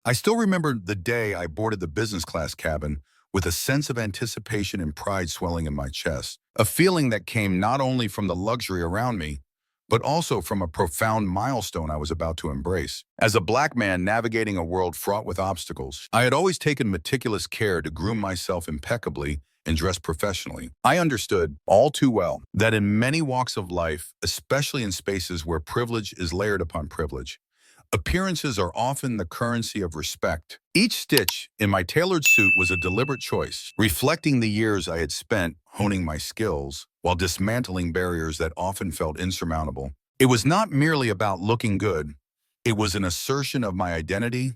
I still remember the day I boarded the business class cabin with a sense of anticipation and pride swelling in my chest, a feeling that came not only from the luxury around me, but also from a profound milestone I was about to embrace. As a black man navigating a world fraught with obstacles, I had always taken meticulous care to groom myself impeccably and dress professionally. I understood all too well that in many walks of life, especially in spaces where privilege is layered upon privilege, appearances are often the currency of respect. Each stitch in my tailored suit was a deliberate choice, reflecting the years I had spent honing my skills while dismantling barriers that often felt insurmountable. It was not merely about looking good. It was an assertion of my identity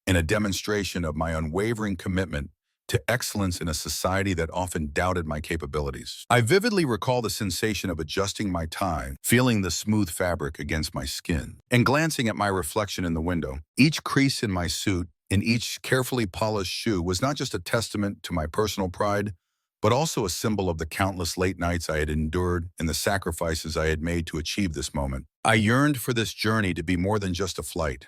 and a demonstration of my unwavering commitment to excellence in a society that often doubted my capabilities. I vividly recall the sensation of adjusting my tie, feeling the smooth fabric against my skin, and glancing at my reflection in the window. Each crease in my suit and each carefully polished shoe was not just a testament to my personal pride, but also a symbol of the countless late nights I had endured and the sacrifices I had made to achieve this moment. I yearned for this journey to be more than just a flight.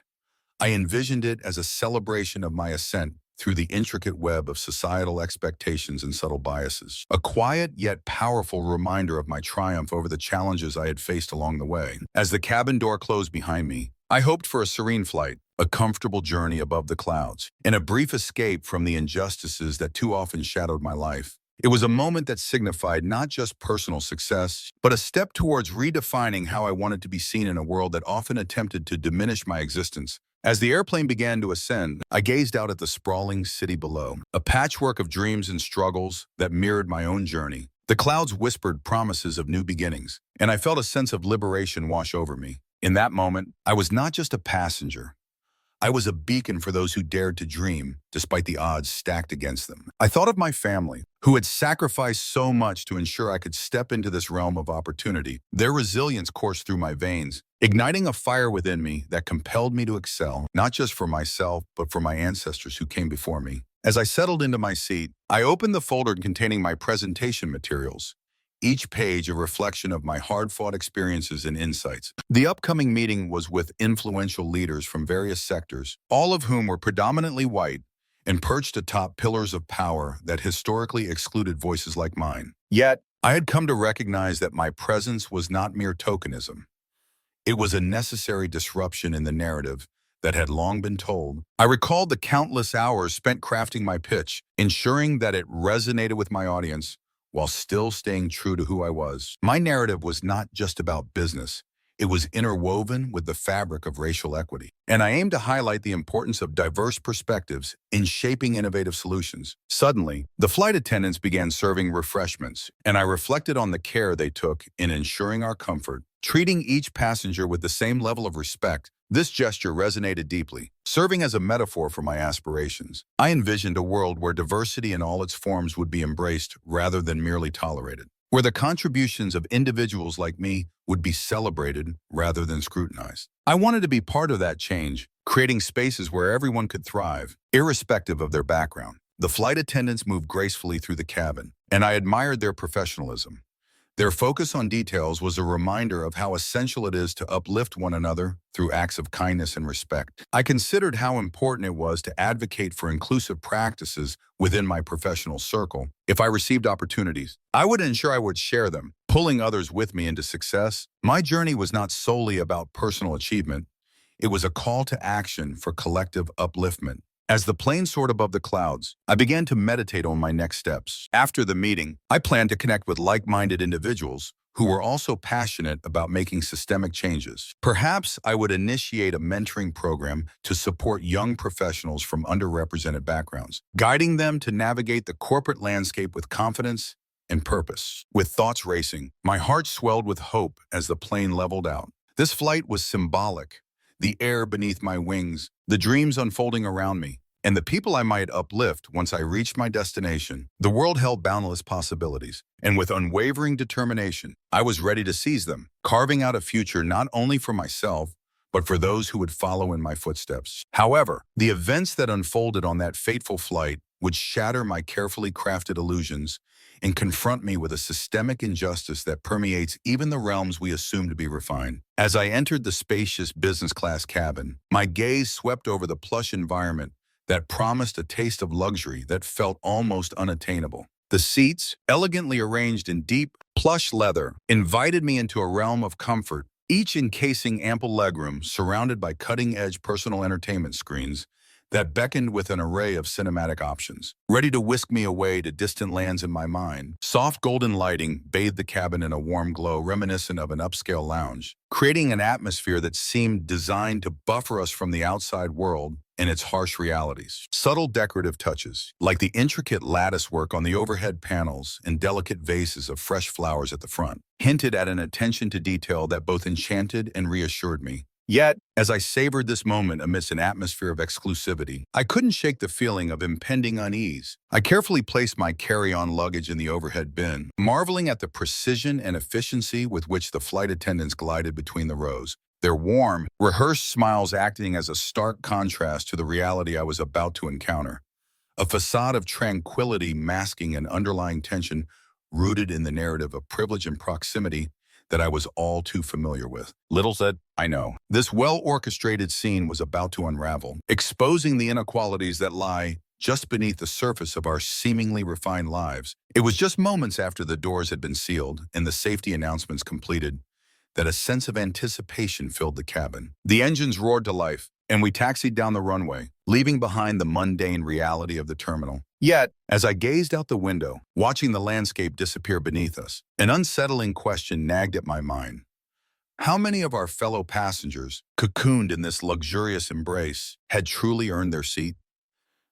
I envisioned it as a celebration of my ascent through the intricate web of societal expectations and subtle biases, a quiet yet powerful reminder of my triumph over the challenges I had faced along the way. As the cabin door closed behind me, I hoped for a serene flight, a comfortable journey above the clouds, and a brief escape from the injustices that too often shadowed my life. It was a moment that signified not just personal success, but a step towards redefining how I wanted to be seen in a world that often attempted to diminish my existence. As the airplane began to ascend, I gazed out at the sprawling city below, a patchwork of dreams and struggles that mirrored my own journey. The clouds whispered promises of new beginnings, and I felt a sense of liberation wash over me. In that moment, I was not just a passenger. I was a beacon for those who dared to dream, despite the odds stacked against them. I thought of my family, who had sacrificed so much to ensure I could step into this realm of opportunity. Their resilience coursed through my veins, igniting a fire within me that compelled me to excel, not just for myself, but for my ancestors who came before me. As I settled into my seat, I opened the folder containing my presentation materials, each page a reflection of my hard-fought experiences and insights. The upcoming meeting was with influential leaders from various sectors, all of whom were predominantly white and perched atop pillars of power that historically excluded voices like mine. Yet, I had come to recognize that my presence was not mere tokenism. It was a necessary disruption in the narrative that had long been told. I recalled the countless hours spent crafting my pitch, ensuring that it resonated with my audience, while still staying true to who I was. My narrative was not just about business. It was interwoven with the fabric of racial equity. And I aimed to highlight the importance of diverse perspectives in shaping innovative solutions. Suddenly, the flight attendants began serving refreshments, and I reflected on the care they took in ensuring our comfort, treating each passenger with the same level of respect. This gesture resonated deeply, serving as a metaphor for my aspirations. I envisioned a world where diversity in all its forms would be embraced rather than merely tolerated, where the contributions of individuals like me would be celebrated rather than scrutinized. I wanted to be part of that change, creating spaces where everyone could thrive, irrespective of their background. The flight attendants moved gracefully through the cabin, and I admired their professionalism. Their focus on details was a reminder of how essential it is to uplift one another through acts of kindness and respect. I considered how important it was to advocate for inclusive practices within my professional circle. If I received opportunities, I would ensure I would share them, pulling others with me into success. My journey was not solely about personal achievement. It was a call to action for collective upliftment. As the plane soared above the clouds, I began to meditate on my next steps. After the meeting, I planned to connect with like-minded individuals who were also passionate about making systemic changes. Perhaps I would initiate a mentoring program to support young professionals from underrepresented backgrounds, guiding them to navigate the corporate landscape with confidence and purpose. With thoughts racing, my heart swelled with hope as the plane leveled out. This flight was symbolic. The air beneath my wings, the dreams unfolding around me, and the people I might uplift once I reached my destination. The world held boundless possibilities, and with unwavering determination, I was ready to seize them, carving out a future not only for myself, but for those who would follow in my footsteps. However, the events that unfolded on that fateful flight would shatter my carefully crafted illusions and confront me with a systemic injustice that permeates even the realms we assume to be refined. As I entered the spacious business class cabin, my gaze swept over the plush environment that promised a taste of luxury that felt almost unattainable. The seats, elegantly arranged in deep, plush leather, invited me into a realm of comfort, each encasing ample legroom surrounded by cutting-edge personal entertainment screens that beckoned with an array of cinematic options. Ready to whisk me away to distant lands in my mind, soft golden lighting bathed the cabin in a warm glow reminiscent of an upscale lounge, creating an atmosphere that seemed designed to buffer us from the outside world and its harsh realities. Subtle decorative touches, like the intricate lattice work on the overhead panels and delicate vases of fresh flowers at the front, hinted at an attention to detail that both enchanted and reassured me. Yet, as I savored this moment amidst an atmosphere of exclusivity, I couldn't shake the feeling of impending unease. I carefully placed my carry-on luggage in the overhead bin, marveling at the precision and efficiency with which the flight attendants glided between the rows, their warm, rehearsed smiles acting as a stark contrast to the reality I was about to encounter. A facade of tranquility masking an underlying tension rooted in the narrative of privilege and proximity that I was all too familiar with. Little said, I know. This well-orchestrated scene was about to unravel, exposing the inequalities that lie just beneath the surface of our seemingly refined lives. It was just moments after the doors had been sealed and the safety announcements completed that a sense of anticipation filled the cabin. The engines roared to life, and we taxied down the runway, leaving behind the mundane reality of the terminal. Yet, as I gazed out the window, watching the landscape disappear beneath us, an unsettling question nagged at my mind. How many of our fellow passengers, cocooned in this luxurious embrace, had truly earned their seat?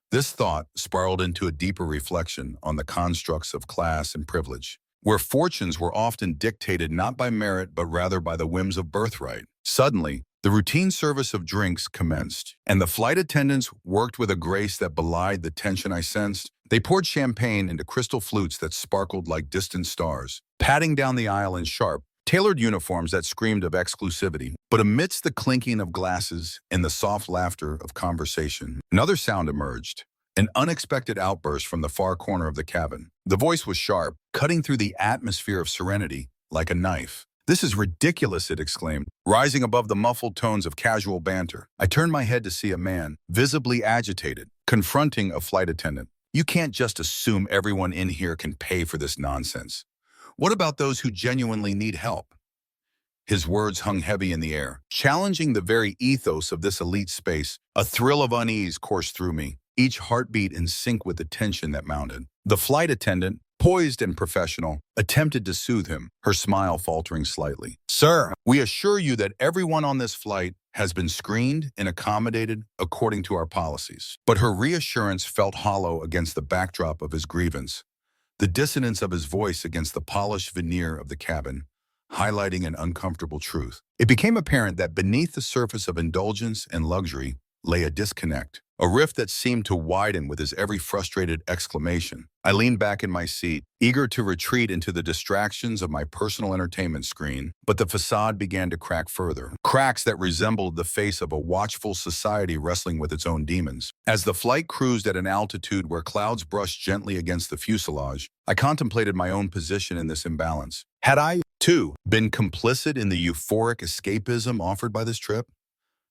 This thought spiraled into a deeper reflection on the constructs of class and privilege, where fortunes were often dictated not by merit but rather by the whims of birthright. Suddenly, the routine service of drinks commenced, and the flight attendants worked with a grace that belied the tension I sensed. They poured champagne into crystal flutes that sparkled like distant stars, patting down the aisle in sharp, tailored uniforms that screamed of exclusivity. But amidst the clinking of glasses and the soft laughter of conversation, another sound emerged, an unexpected outburst from the far corner of the cabin. The voice was sharp, cutting through the atmosphere of serenity like a knife. "This is ridiculous," it exclaimed, rising above the muffled tones of casual banter. I turned my head to see a man, visibly agitated, confronting a flight attendant. "You can't just assume everyone in here can pay for this nonsense. What about those who genuinely need help?" His words hung heavy in the air, challenging the very ethos of this elite space. A thrill of unease coursed through me, each heartbeat in sync with the tension that mounted. The flight attendant, poised and professional, attempted to soothe him, her smile faltering slightly. "Sir, we assure you that everyone on this flight has been screened and accommodated according to our policies." But her reassurance felt hollow against the backdrop of his grievance, the dissonance of his voice against the polished veneer of the cabin, highlighting an uncomfortable truth. It became apparent that beneath the surface of indulgence and luxury lay a disconnect, a rift that seemed to widen with his every frustrated exclamation. I leaned back in my seat, eager to retreat into the distractions of my personal entertainment screen, but the facade began to crack further, cracks that resembled the face of a watchful society wrestling with its own demons. As the flight cruised at an altitude where clouds brushed gently against the fuselage, I contemplated my own position in this imbalance. Had I, too, been complicit in the euphoric escapism offered by this trip?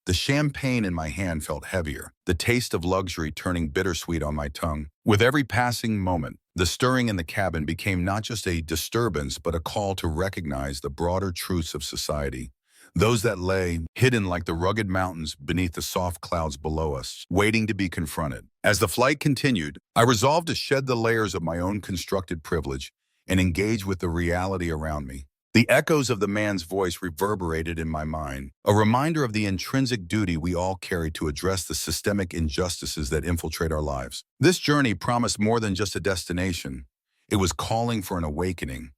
The champagne in my hand felt heavier, the taste of luxury turning bittersweet on my tongue. With every passing moment, the stirring in the cabin became not just a disturbance but a call to recognize the broader truths of society, those that lay hidden like the rugged mountains beneath the soft clouds below us, waiting to be confronted. As the flight continued, I resolved to shed the layers of my own constructed privilege and engage with the reality around me. The echoes of the man's voice reverberated in my mind, a reminder of the intrinsic duty we all carry to address the systemic injustices that infiltrate our lives. This journey promised more than just a destination. It was calling for an awakening,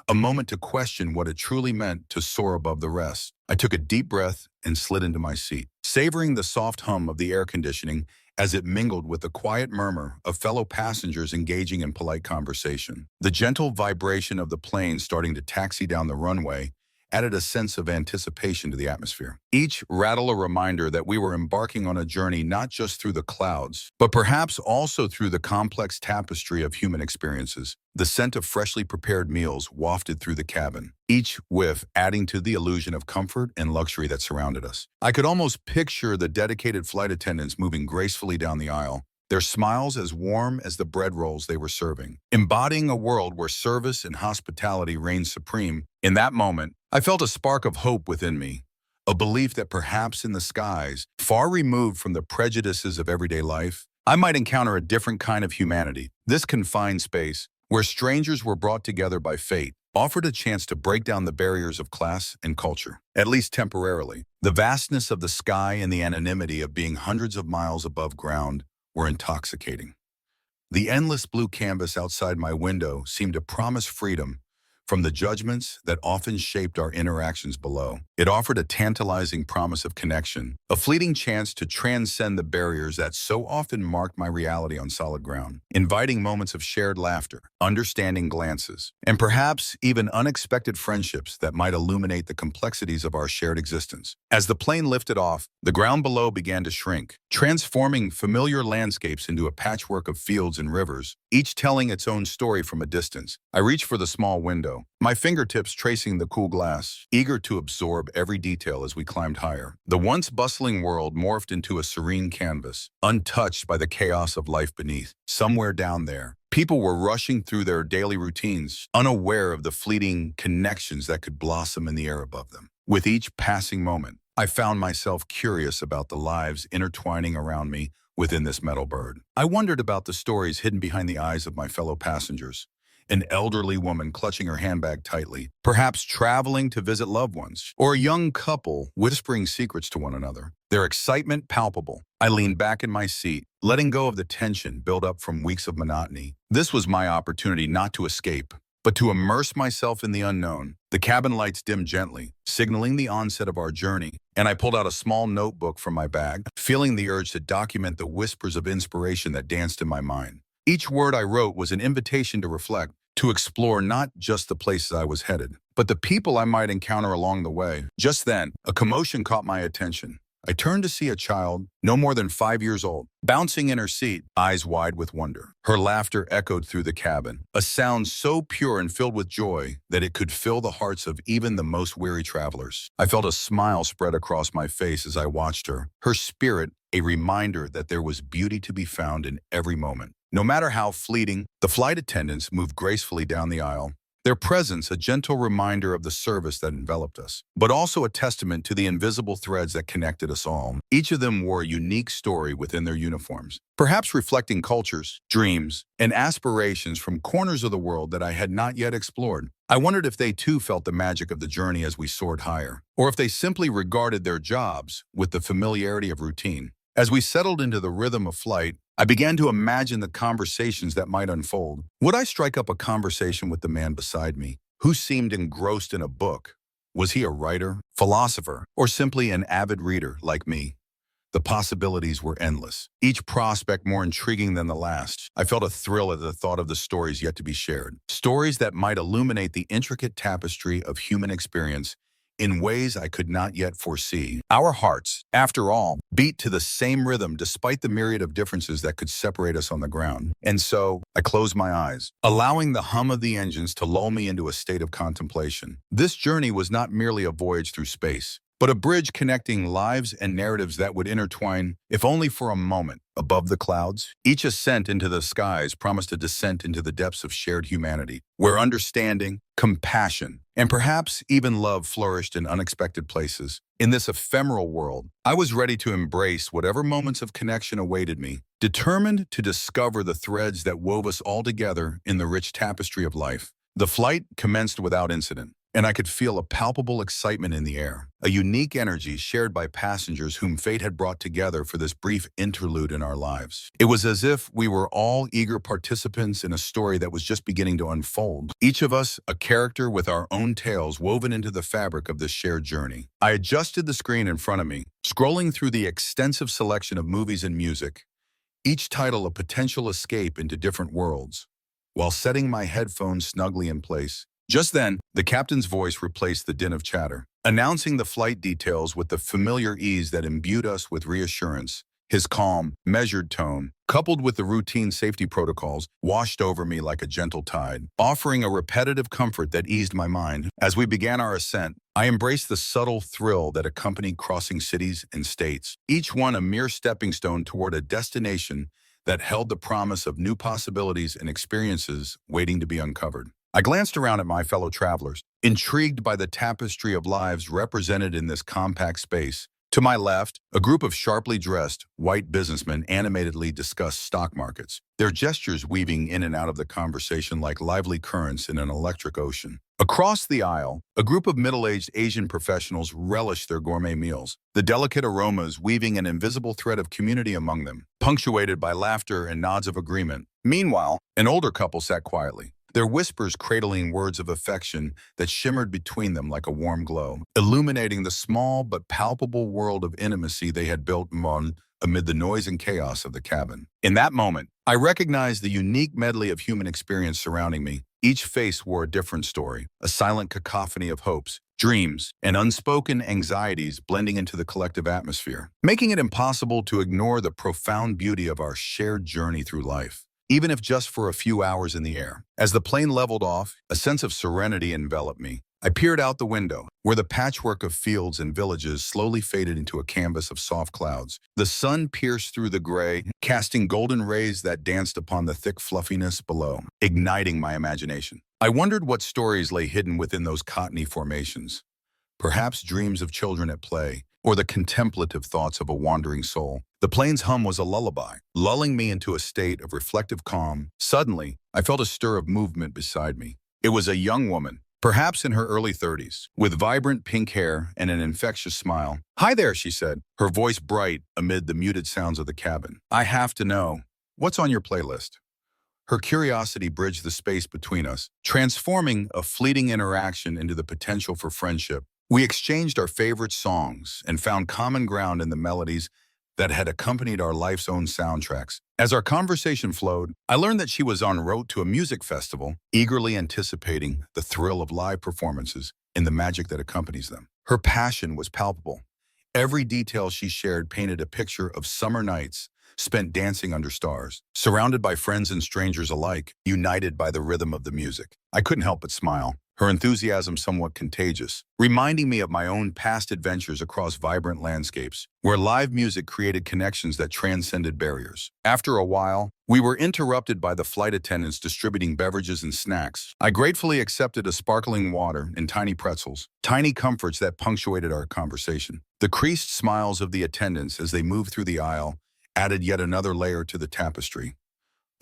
a moment to question what it truly meant to soar above the rest. I took a deep breath and slid into my seat, savoring the soft hum of the air conditioning as it mingled with the quiet murmur of fellow passengers engaging in polite conversation. The gentle vibration of the plane starting to taxi down the runway added a sense of anticipation to the atmosphere. Each rattle a reminder that we were embarking on a journey not just through the clouds, but perhaps also through the complex tapestry of human experiences. The scent of freshly prepared meals wafted through the cabin, each whiff adding to the illusion of comfort and luxury that surrounded us. I could almost picture the dedicated flight attendants moving gracefully down the aisle, their smiles as warm as the bread rolls they were serving, embodying a world where service and hospitality reigned supreme. In that moment, I felt a spark of hope within me, a belief that perhaps in the skies, far removed from the prejudices of everyday life, I might encounter a different kind of humanity. This confined space, where strangers were brought together by fate, offered a chance to break down the barriers of class and culture, at least temporarily. The vastness of the sky and the anonymity of being hundreds of miles above ground were intoxicating. The endless blue canvas outside my window seemed to promise freedom from the judgments that often shaped our interactions below. It offered a tantalizing promise of connection, a fleeting chance to transcend the barriers that so often marked my reality on solid ground, inviting moments of shared laughter, understanding glances, and perhaps even unexpected friendships that might illuminate the complexities of our shared existence. As the plane lifted off, the ground below began to shrink, transforming familiar landscapes into a patchwork of fields and rivers, each telling its own story from a distance. I reached for the small window, my fingertips tracing the cool glass, eager to absorb every detail as we climbed higher. The once bustling world morphed into a serene canvas, untouched by the chaos of life beneath. Somewhere down there, people were rushing through their daily routines, unaware of the fleeting connections that could blossom in the air above them. With each passing moment, I found myself curious about the lives intertwining around me within this metal bird. I wondered about the stories hidden behind the eyes of my fellow passengers. An elderly woman clutching her handbag tightly, perhaps traveling to visit loved ones, or a young couple whispering secrets to one another. Their excitement palpable. I leaned back in my seat, letting go of the tension built up from weeks of monotony. This was my opportunity not to escape, but to immerse myself in the unknown. The cabin lights dimmed gently, signaling the onset of our journey, and I pulled out a small notebook from my bag, feeling the urge to document the whispers of inspiration that danced in my mind. Each word I wrote was an invitation to reflect, to explore not just the places I was headed, but the people I might encounter along the way. Just then, a commotion caught my attention. I turned to see a child, no more than 5 years old, bouncing in her seat, eyes wide with wonder. Her laughter echoed through the cabin, a sound so pure and filled with joy that it could fill the hearts of even the most weary travelers. I felt a smile spread across my face as I watched her, her spirit a reminder that there was beauty to be found in every moment. No matter how fleeting, the flight attendants moved gracefully down the aisle, their presence a gentle reminder of the service that enveloped us, but also a testament to the invisible threads that connected us all. Each of them wore a unique story within their uniforms, perhaps reflecting cultures, dreams, and aspirations from corners of the world that I had not yet explored. I wondered if they too felt the magic of the journey as we soared higher, or if they simply regarded their jobs with the familiarity of routine. As we settled into the rhythm of flight, I began to imagine the conversations that might unfold. Would I strike up a conversation with the man beside me, who seemed engrossed in a book? Was he a writer, philosopher, or simply an avid reader like me? The possibilities were endless, each prospect more intriguing than the last. I felt a thrill at the thought of the stories yet to be shared, stories that might illuminate the intricate tapestry of human experience in ways I could not yet foresee. Our hearts, after all, beat to the same rhythm despite the myriad of differences that could separate us on the ground. And so, I closed my eyes, allowing the hum of the engines to lull me into a state of contemplation. This journey was not merely a voyage through space, but a bridge connecting lives and narratives that would intertwine, if only for a moment, above the clouds. Each ascent into the skies promised a descent into the depths of shared humanity, where understanding, compassion, and perhaps even love flourished in unexpected places. In this ephemeral world, I was ready to embrace whatever moments of connection awaited me, determined to discover the threads that wove us all together in the rich tapestry of life. The flight commenced without incident, and I could feel a palpable excitement in the air, a unique energy shared by passengers whom fate had brought together for this brief interlude in our lives. It was as if we were all eager participants in a story that was just beginning to unfold, each of us a character with our own tales woven into the fabric of this shared journey. I adjusted the screen in front of me, scrolling through the extensive selection of movies and music, each title a potential escape into different worlds. While setting my headphones snugly in place, Just then, the captain's voice replaced the din of chatter, announcing the flight details with the familiar ease that imbued us with reassurance. His calm, measured tone, coupled with the routine safety protocols, washed over me like a gentle tide, offering a repetitive comfort that eased my mind. As we began our ascent, I embraced the subtle thrill that accompanied crossing cities and states, each one a mere stepping stone toward a destination that held the promise of new possibilities and experiences waiting to be uncovered. I glanced around at my fellow travelers, intrigued by the tapestry of lives represented in this compact space. To my left, a group of sharply dressed, white businessmen animatedly discussed stock markets, their gestures weaving in and out of the conversation like lively currents in an electric ocean. Across the aisle, a group of middle-aged Asian professionals relished their gourmet meals, the delicate aromas weaving an invisible thread of community among them, punctuated by laughter and nods of agreement. Meanwhile, an older couple sat quietly, their whispers cradling words of affection that shimmered between them like a warm glow, illuminating the small but palpable world of intimacy they had built amid the noise and chaos of the cabin. In that moment, I recognized the unique medley of human experience surrounding me. Each face wore a different story, a silent cacophony of hopes, dreams, and unspoken anxieties blending into the collective atmosphere, making it impossible to ignore the profound beauty of our shared journey through life, even if just for a few hours in the air. As the plane leveled off, a sense of serenity enveloped me. I peered out the window, where the patchwork of fields and villages slowly faded into a canvas of soft clouds. The sun pierced through the gray, casting golden rays that danced upon the thick fluffiness below, igniting my imagination. I wondered what stories lay hidden within those cottony formations. Perhaps dreams of children at play, or the contemplative thoughts of a wandering soul. The plane's hum was a lullaby, lulling me into a state of reflective calm. Suddenly, I felt a stir of movement beside me. It was a young woman, perhaps in her early 30s, with vibrant pink hair and an infectious smile. "Hi there," she said, her voice bright amid the muted sounds of the cabin. "I have to know, what's on your playlist?" Her curiosity bridged the space between us, transforming a fleeting interaction into the potential for friendship. We exchanged our favorite songs and found common ground in the melodies that had accompanied our life's own soundtracks. As our conversation flowed, I learned that she was en route to a music festival, eagerly anticipating the thrill of live performances and the magic that accompanies them. Her passion was palpable. Every detail she shared painted a picture of summer nights spent dancing under stars, surrounded by friends and strangers alike, united by the rhythm of the music. I couldn't help but smile, her enthusiasm somewhat contagious, reminding me of my own past adventures across vibrant landscapes, where live music created connections that transcended barriers. After a while, we were interrupted by the flight attendants distributing beverages and snacks. I gratefully accepted a sparkling water and tiny pretzels, tiny comforts that punctuated our conversation. The creased smiles of the attendants as they moved through the aisle added yet another layer to the tapestry.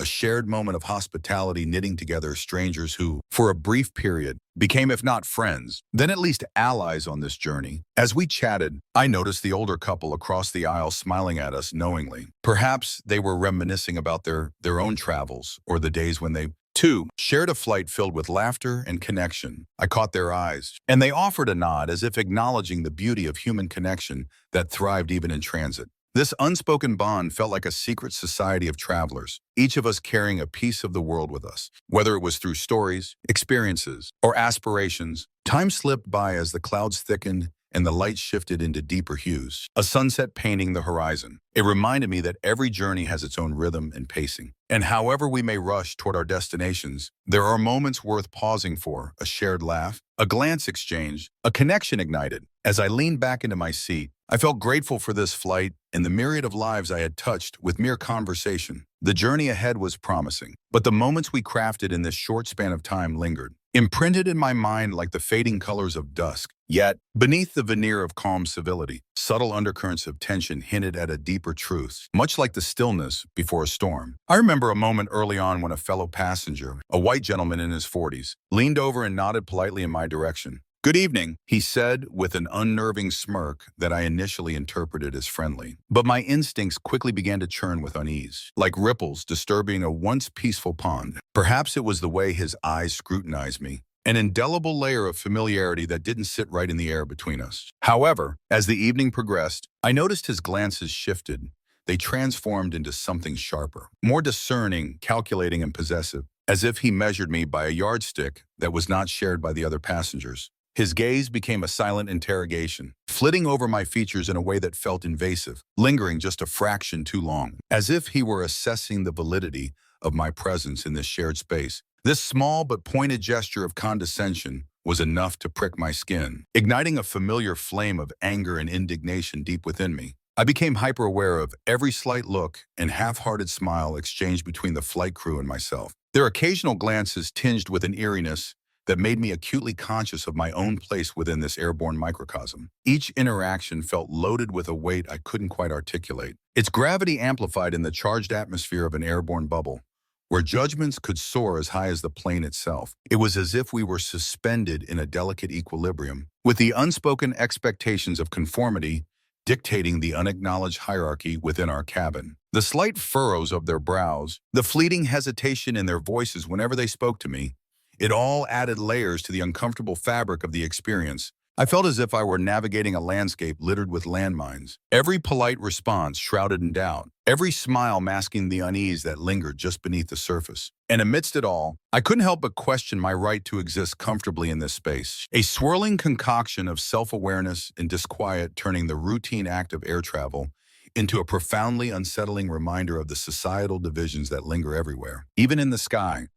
A shared moment of hospitality knitting together strangers who, for a brief period, became if not friends, then at least allies on this journey. As we chatted, I noticed the older couple across the aisle smiling at us knowingly. Perhaps they were reminiscing about their own travels or the days when they, too, shared a flight filled with laughter and connection. I caught their eyes, and they offered a nod as if acknowledging the beauty of human connection that thrived even in transit. This unspoken bond felt like a secret society of travelers, each of us carrying a piece of the world with us. Whether it was through stories, experiences, or aspirations, time slipped by as the clouds thickened and the light shifted into deeper hues, a sunset painting the horizon. It reminded me that every journey has its own rhythm and pacing. And however we may rush toward our destinations, there are moments worth pausing for, a shared laugh, a glance exchanged, a connection ignited. As I leaned back into my seat, I felt grateful for this flight and the myriad of lives I had touched with mere conversation. The journey ahead was promising, but the moments we crafted in this short span of time lingered, imprinted in my mind like the fading colors of dusk. Yet, beneath the veneer of calm civility, subtle undercurrents of tension hinted at a deeper truth, much like the stillness before a storm. I remember a moment early on when a fellow passenger, a white gentleman in his 40s, leaned over and nodded politely in my direction. "Good evening," he said with an unnerving smirk that I initially interpreted as friendly. But my instincts quickly began to churn with unease, like ripples disturbing a once peaceful pond. Perhaps it was the way his eyes scrutinized me, an indelible layer of familiarity that didn't sit right in the air between us. However, as the evening progressed, I noticed his glances shifted. They transformed into something sharper, more discerning, calculating, and possessive. as if he measured me by a yardstick that was not shared by the other passengers. His gaze became a silent interrogation, flitting over my features in a way that felt invasive, lingering just a fraction too long, as if he were assessing the validity of my presence in this shared space. This small but pointed gesture of condescension was enough to prick my skin, igniting a familiar flame of anger and indignation deep within me. I became hyper-aware of every slight look and half-hearted smile exchanged between the flight crew and myself. Their occasional glances tinged with an eeriness that made me acutely conscious of my own place within this airborne microcosm. Each interaction felt loaded with a weight I couldn't quite articulate, its gravity amplified in the charged atmosphere of an airborne bubble, where judgments could soar as high as the plane itself. It was as if we were suspended in a delicate equilibrium, with the unspoken expectations of conformity dictating the unacknowledged hierarchy within our cabin. The slight furrows of their brows, the fleeting hesitation in their voices whenever they spoke to me, it all added layers to the uncomfortable fabric of the experience. I felt as if I were navigating a landscape littered with landmines, every polite response shrouded in doubt, every smile masking the unease that lingered just beneath the surface. And amidst it all, I couldn't help but question my right to exist comfortably in this space, a swirling concoction of self-awareness and disquiet turning the routine act of air travel into a profoundly unsettling reminder of the societal divisions that linger everywhere, even in the sky.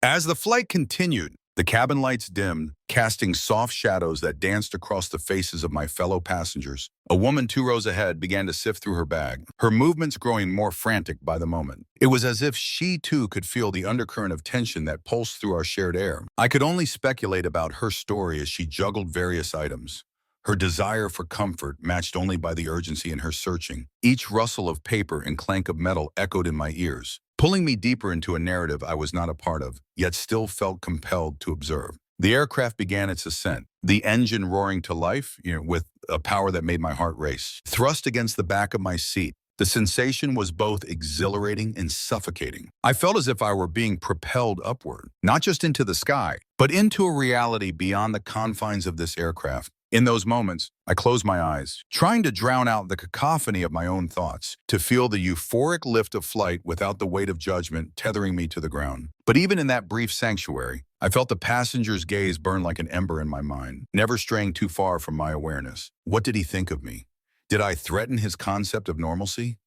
As the flight continued, the cabin lights dimmed, casting soft shadows that danced across the faces of my fellow passengers. A woman 2 rows ahead began to sift through her bag, her movements growing more frantic by the moment. It was as if she too could feel the undercurrent of tension that pulsed through our shared air. I could only speculate about her story as she juggled various items, her desire for comfort matched only by the urgency in her searching. Each rustle of paper and clank of metal echoed in my ears, pulling me deeper into a narrative I was not a part of, yet still felt compelled to observe. The aircraft began its ascent, the engine roaring to life, with a power that made my heart race. Thrust against the back of my seat, the sensation was both exhilarating and suffocating. I felt as if I were being propelled upward, not just into the sky, but into a reality beyond the confines of this aircraft. In those moments, I closed my eyes, trying to drown out the cacophony of my own thoughts, to feel the euphoric lift of flight without the weight of judgment tethering me to the ground. But even in that brief sanctuary, I felt the passenger's gaze burn like an ember in my mind, never straying too far from my awareness. What did he think of me? Did I threaten his concept of normalcy?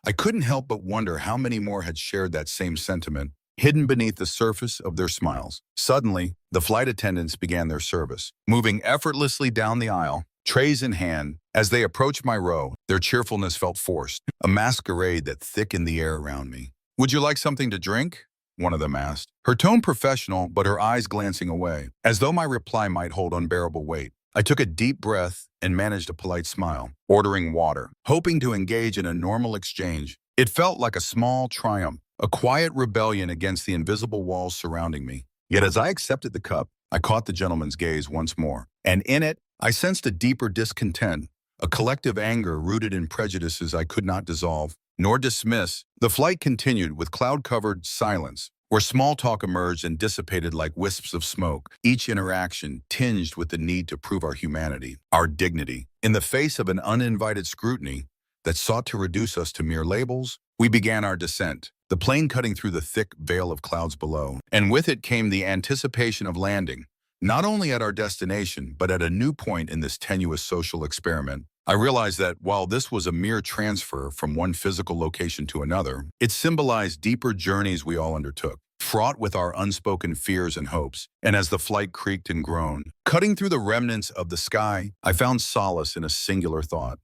I couldn't help but wonder how many more had shared that same sentiment, hidden beneath the surface of their smiles. Suddenly, the flight attendants began their service, moving effortlessly down the aisle, trays in hand. As they approached my row, their cheerfulness felt forced, a masquerade that thickened the air around me. "Would you like something to drink?" one of them asked, her tone professional but her eyes glancing away, as though my reply might hold unbearable weight. I took a deep breath and managed a polite smile, ordering water, hoping to engage in a normal exchange. It felt like a small triumph, a quiet rebellion against the invisible walls surrounding me. Yet as I accepted the cup, I caught the gentleman's gaze once more, and in it, I sensed a deeper discontent, a collective anger rooted in prejudices I could not dissolve nor dismiss. The flight continued with cloud-covered silence, where small talk emerged and dissipated like wisps of smoke, each interaction tinged with the need to prove our humanity, our dignity. In the face of an uninvited scrutiny that sought to reduce us to mere labels, we began our descent, the plane cutting through the thick veil of clouds below. And with it came the anticipation of landing, not only at our destination, but at a new point in this tenuous social experiment. I realized that while this was a mere transfer from one physical location to another, it symbolized deeper journeys we all undertook, fraught with our unspoken fears and hopes. And as the flight creaked and groaned, cutting through the remnants of the sky, I found solace in a singular thought.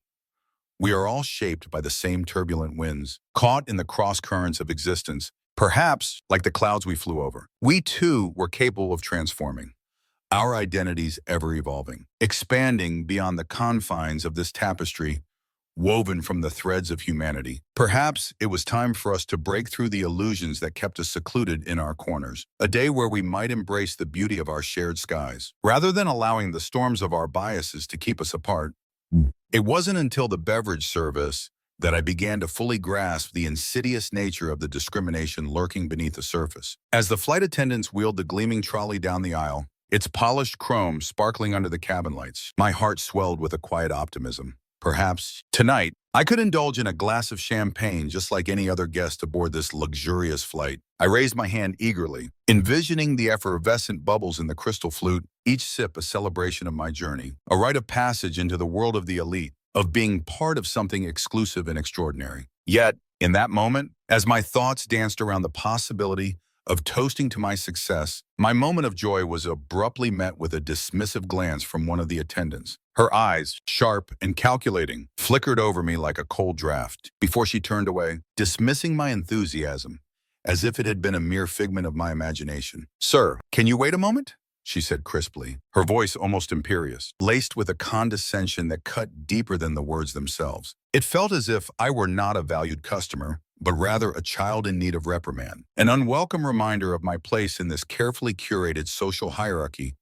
We are all shaped by the same turbulent winds, caught in the cross-currents of existence, perhaps like the clouds we flew over. We too were capable of transforming, our identities ever-evolving, expanding beyond the confines of this tapestry woven from the threads of humanity. Perhaps it was time for us to break through the illusions that kept us secluded in our corners, a day where we might embrace the beauty of our shared skies, rather than allowing the storms of our biases to keep us apart. It wasn't until the beverage service that I began to fully grasp the insidious nature of the discrimination lurking beneath the surface. As the flight attendants wheeled the gleaming trolley down the aisle, its polished chrome sparkling under the cabin lights, my heart swelled with a quiet optimism. Perhaps tonight, I could indulge in a glass of champagne just like any other guest aboard this luxurious flight. I raised my hand eagerly, envisioning the effervescent bubbles in the crystal flute, each sip a celebration of my journey, a rite of passage into the world of the elite, of being part of something exclusive and extraordinary. Yet, in that moment, as my thoughts danced around the possibility of toasting to my success, my moment of joy was abruptly met with a dismissive glance from one of the attendants. Her eyes, sharp and calculating, flickered over me like a cold draft before she turned away, dismissing my enthusiasm as if it had been a mere figment of my imagination. "Sir, can you wait a moment?" she said crisply, her voice almost imperious, laced with a condescension that cut deeper than the words themselves. It felt as if I were not a valued customer, but rather a child in need of reprimand, an unwelcome reminder of my place in this carefully curated social hierarchy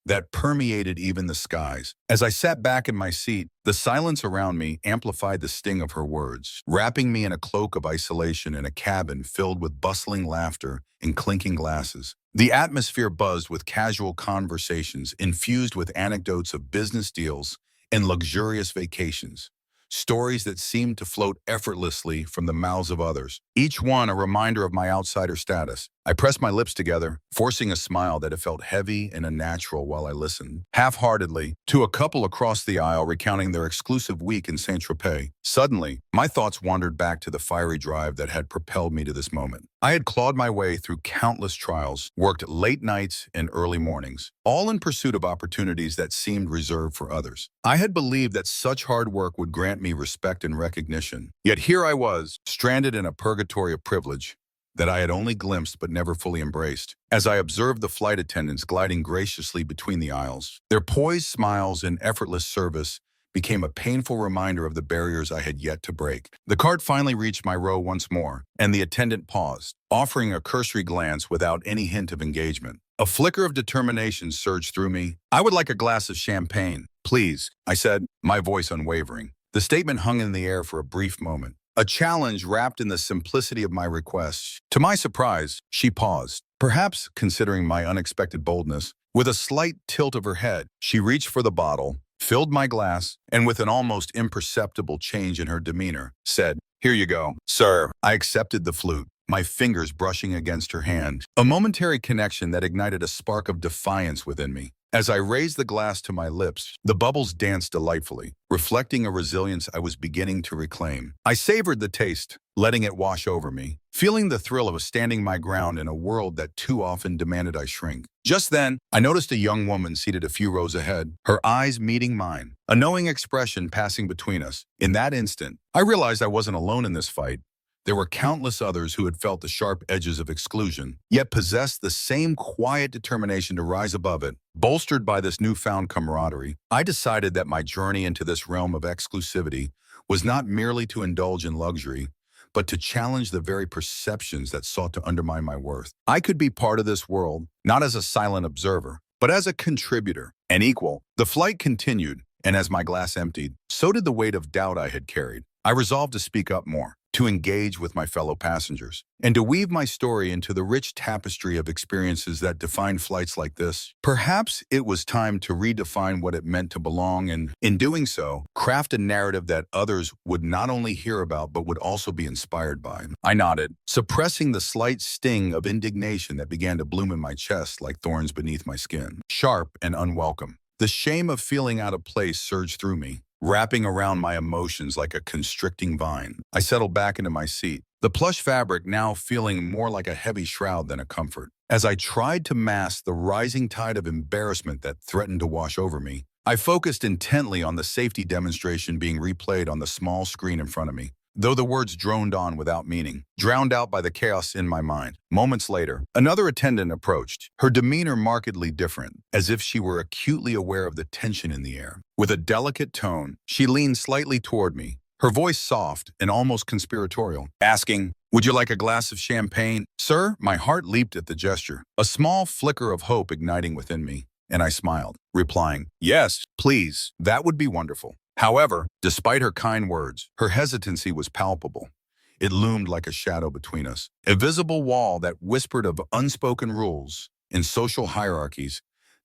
that permeated even the skies. As I sat back in my seat, the silence around me amplified the sting of her words, wrapping me in a cloak of isolation in a cabin filled with bustling laughter and clinking glasses. The atmosphere buzzed with casual conversations infused with anecdotes of business deals and luxurious vacations. Stories that seemed to float effortlessly from the mouths of others, each one a reminder of my outsider status. I pressed my lips together, forcing a smile that it felt heavy and unnatural while I listened, half-heartedly, to a couple across the aisle recounting their exclusive week in Saint-Tropez. Suddenly, my thoughts wandered back to the fiery drive that had propelled me to this moment. I had clawed my way through countless trials, worked late nights and early mornings, all in pursuit of opportunities that seemed reserved for others. I had believed that such hard work would grant me respect and recognition. Yet here I was, stranded in a purgatory of privilege that I had only glimpsed but never fully embraced. As I observed the flight attendants gliding graciously between the aisles, their poised smiles and effortless service became a painful reminder of the barriers I had yet to break. The cart finally reached my row once more, and the attendant paused, offering a cursory glance without any hint of engagement. A flicker of determination surged through me. "I would like a glass of champagne, please," I said, my voice unwavering. The statement hung in the air for a brief moment, a challenge wrapped in the simplicity of my request. To my surprise, she paused, perhaps considering my unexpected boldness. With a slight tilt of her head, she reached for the bottle, filled my glass, and with an almost imperceptible change in her demeanor, said, "Here you go, sir." I accepted the flute, my fingers brushing against her hand, a momentary connection that ignited a spark of defiance within me. As I raised the glass to my lips, the bubbles danced delightfully, reflecting a resilience I was beginning to reclaim. I savored the taste, letting it wash over me, feeling the thrill of standing my ground in a world that too often demanded I shrink. Just then, I noticed a young woman seated a few rows ahead, her eyes meeting mine, a knowing expression passing between us. In that instant, I realized I wasn't alone in this fight. There were countless others who had felt the sharp edges of exclusion, yet possessed the same quiet determination to rise above it. Bolstered by this newfound camaraderie, I decided that my journey into this realm of exclusivity was not merely to indulge in luxury, but to challenge the very perceptions that sought to undermine my worth. I could be part of this world, not as a silent observer, but as a contributor, an equal. The flight continued, and as my glass emptied, so did the weight of doubt I had carried. I resolved to speak up more, to engage with my fellow passengers, and to weave my story into the rich tapestry of experiences that define flights like this. Perhaps it was time to redefine what it meant to belong and, in doing so, craft a narrative that others would not only hear about but would also be inspired by. I nodded, suppressing the slight sting of indignation that began to bloom in my chest like thorns beneath my skin, sharp and unwelcome. The shame of feeling out of place surged through me, wrapping around my emotions like a constricting vine. I settled back into my seat, the plush fabric now feeling more like a heavy shroud than a comfort. As I tried to mask the rising tide of embarrassment that threatened to wash over me, I focused intently on the safety demonstration being replayed on the small screen in front of me. Though the words droned on without meaning, drowned out by the chaos in my mind. Moments later, another attendant approached, her demeanor markedly different, as if she were acutely aware of the tension in the air. With a delicate tone, she leaned slightly toward me, her voice soft and almost conspiratorial, asking, "Would you like a glass of champagne?" "Sir?" My heart leaped at the gesture, a small flicker of hope igniting within me, and I smiled, replying, "Yes, please, that would be wonderful." However, despite her kind words, her hesitancy was palpable. It loomed like a shadow between us, a visible wall that whispered of unspoken rules and social hierarchies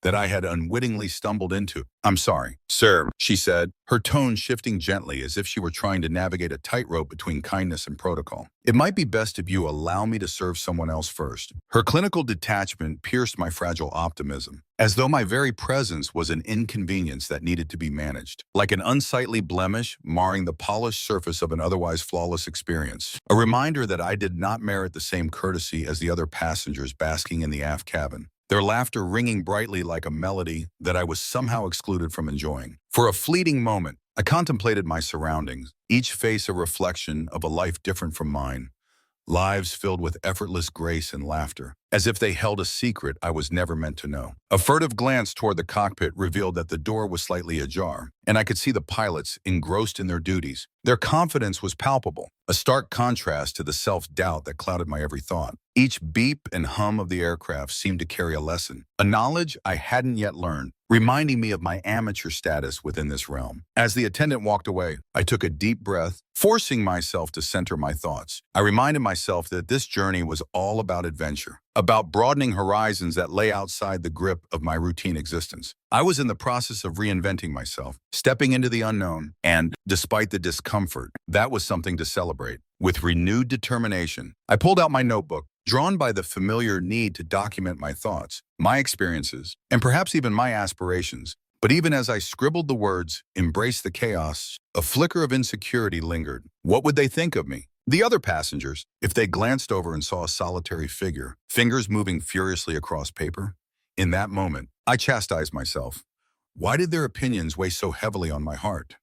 that I had unwittingly stumbled into. "I'm sorry, sir," she said, her tone shifting gently as if she were trying to navigate a tightrope between kindness and protocol. "It might be best if you allow me to serve someone else first." Her clinical detachment pierced my fragile optimism, as though my very presence was an inconvenience that needed to be managed, like an unsightly blemish marring the polished surface of an otherwise flawless experience. A reminder that I did not merit the same courtesy as the other passengers basking in the aft cabin, their laughter ringing brightly like a melody that I was somehow excluded from enjoying. For a fleeting moment, I contemplated my surroundings, each face a reflection of a life different from mine, lives filled with effortless grace and laughter, as if they held a secret I was never meant to know. A furtive glance toward the cockpit revealed that the door was slightly ajar, and I could see the pilots engrossed in their duties. Their confidence was palpable, a stark contrast to the self-doubt that clouded my every thought. Each beep and hum of the aircraft seemed to carry a lesson, a knowledge I hadn't yet learned, reminding me of my amateur status within this realm. As the attendant walked away, I took a deep breath, forcing myself to center my thoughts. I reminded myself that this journey was all about adventure, about broadening horizons that lay outside the grip of my routine existence. I was in the process of reinventing myself, stepping into the unknown, and, despite the discomfort, that was something to celebrate. With renewed determination, I pulled out my notebook, drawn by the familiar need to document my thoughts, my experiences, and perhaps even my aspirations. But even as I scribbled the words, "embrace the chaos," a flicker of insecurity lingered. What would they think of me? The other passengers, if they glanced over and saw a solitary figure, fingers moving furiously across paper? In that moment, I chastised myself. Why did their opinions weigh so heavily on my heart?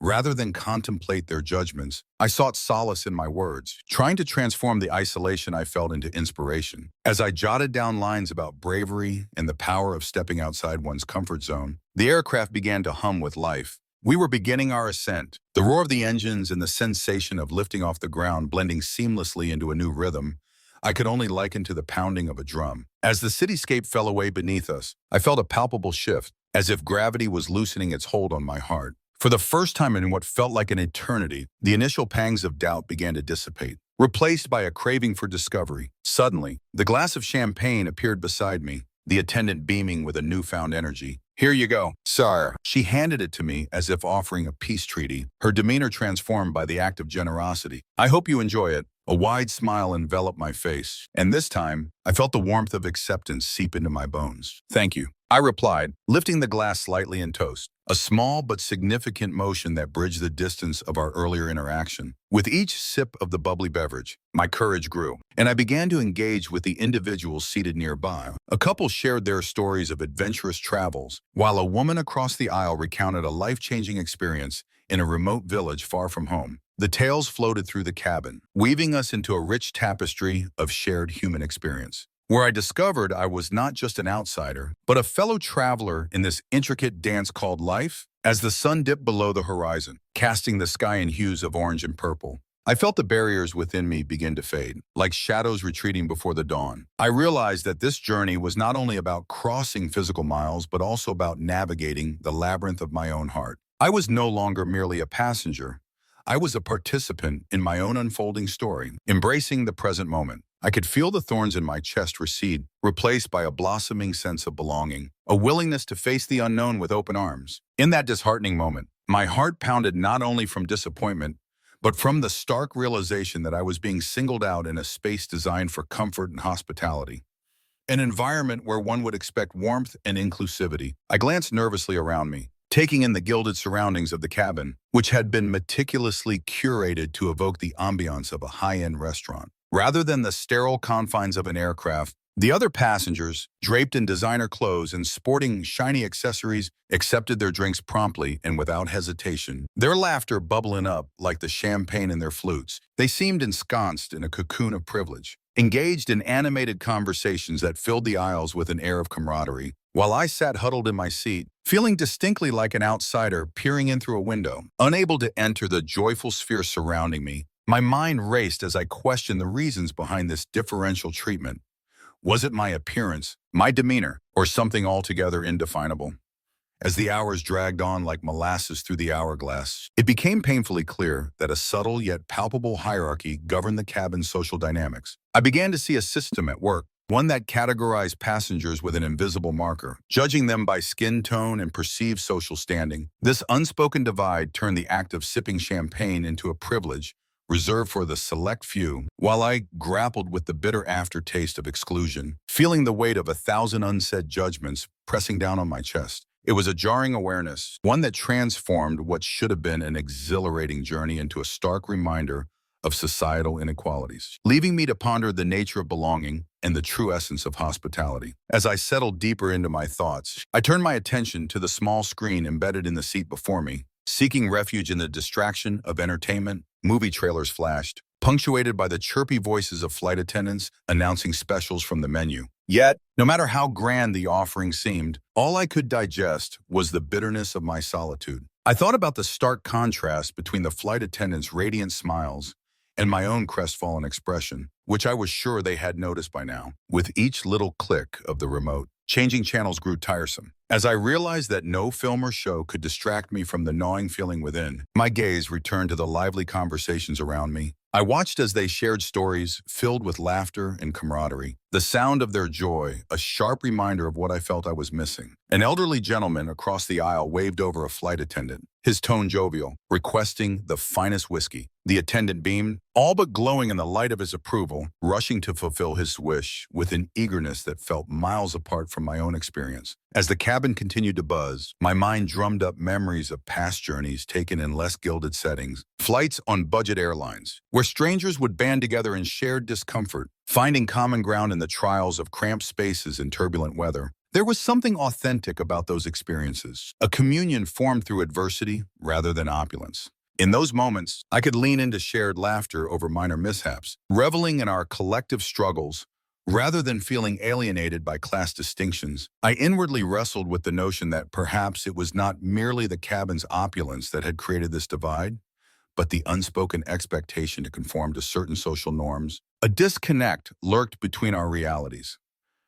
Rather than contemplate their judgments, I sought solace in my words, trying to transform the isolation I felt into inspiration. As I jotted down lines about bravery and the power of stepping outside one's comfort zone, the aircraft began to hum with life. We were beginning our ascent, the roar of the engines and the sensation of lifting off the ground blending seamlessly into a new rhythm I could only liken to the pounding of a drum. As the cityscape fell away beneath us, I felt a palpable shift, as if gravity was loosening its hold on my heart. For the first time in what felt like an eternity, the initial pangs of doubt began to dissipate, replaced by a craving for discovery. Suddenly, the glass of champagne appeared beside me, the attendant beaming with a newfound energy. "Here you go, sir." She handed it to me as if offering a peace treaty, her demeanor transformed by the act of generosity. "I hope you enjoy it." A wide smile enveloped my face, and this time, I felt the warmth of acceptance seep into my bones. "Thank you," I replied, lifting the glass slightly in toast, a small but significant motion that bridged the distance of our earlier interaction. With each sip of the bubbly beverage, my courage grew, and I began to engage with the individuals seated nearby. A couple shared their stories of adventurous travels, while a woman across the aisle recounted a life-changing experience in a remote village far from home. The tales floated through the cabin, weaving us into a rich tapestry of shared human experience, where I discovered I was not just an outsider, but a fellow traveler in this intricate dance called life. As the sun dipped below the horizon, casting the sky in hues of orange and purple, I felt the barriers within me begin to fade, like shadows retreating before the dawn. I realized that this journey was not only about crossing physical miles, but also about navigating the labyrinth of my own heart. I was no longer merely a passenger. I was a participant in my own unfolding story, embracing the present moment. I could feel the thorns in my chest recede, replaced by a blossoming sense of belonging, a willingness to face the unknown with open arms. In that disheartening moment, my heart pounded not only from disappointment, but from the stark realization that I was being singled out in a space designed for comfort and hospitality, an environment where one would expect warmth and inclusivity. I glanced nervously around me, taking in the gilded surroundings of the cabin, which had been meticulously curated to evoke the ambiance of a high-end restaurant. Rather than the sterile confines of an aircraft, the other passengers, draped in designer clothes and sporting shiny accessories, accepted their drinks promptly and without hesitation, their laughter bubbling up like the champagne in their flutes. They seemed ensconced in a cocoon of privilege, engaged in animated conversations that filled the aisles with an air of camaraderie, while I sat huddled in my seat, feeling distinctly like an outsider peering in through a window, unable to enter the joyful sphere surrounding me. My mind raced as I questioned the reasons behind this differential treatment. Was it my appearance, my demeanor, or something altogether indefinable? As the hours dragged on like molasses through the hourglass, it became painfully clear that a subtle yet palpable hierarchy governed the cabin's social dynamics. I began to see a system at work, one that categorized passengers with an invisible marker, judging them by skin tone and perceived social standing. This unspoken divide turned the act of sipping champagne into a privilege reserved for the select few, while I grappled with the bitter aftertaste of exclusion, feeling the weight of 1,000 unsaid judgments pressing down on my chest. It was a jarring awareness, one that transformed what should have been an exhilarating journey into a stark reminder of societal inequalities, leaving me to ponder the nature of belonging and the true essence of hospitality. As I settled deeper into my thoughts, I turned my attention to the small screen embedded in the seat before me, seeking refuge in the distraction of entertainment. Movie trailers flashed, punctuated by the chirpy voices of flight attendants announcing specials from the menu. Yet, no matter how grand the offering seemed, all I could digest was the bitterness of my solitude. I thought about the stark contrast between the flight attendants' radiant smiles and my own crestfallen expression, which I was sure they had noticed by now. With each little click of the remote, changing channels grew tiresome. As I realized that no film or show could distract me from the gnawing feeling within, my gaze returned to the lively conversations around me. I watched as they shared stories filled with laughter and camaraderie. The sound of their joy, a sharp reminder of what I felt I was missing. An elderly gentleman across the aisle waved over a flight attendant, his tone jovial, requesting the finest whiskey. The attendant beamed, all but glowing in the light of his approval, rushing to fulfill his wish with an eagerness that felt miles apart from my own experience. As the cabin continued to buzz, my mind drummed up memories of past journeys taken in less gilded settings, flights on budget airlines, where strangers would band together in shared discomfort, finding common ground in the trials of cramped spaces and turbulent weather. There was something authentic about those experiences, a communion formed through adversity rather than opulence. In those moments, I could lean into shared laughter over minor mishaps, reveling in our collective struggles. Rather than feeling alienated by class distinctions, I inwardly wrestled with the notion that perhaps it was not merely the cabin's opulence that had created this divide, but the unspoken expectation to conform to certain social norms. A disconnect lurked between our realities.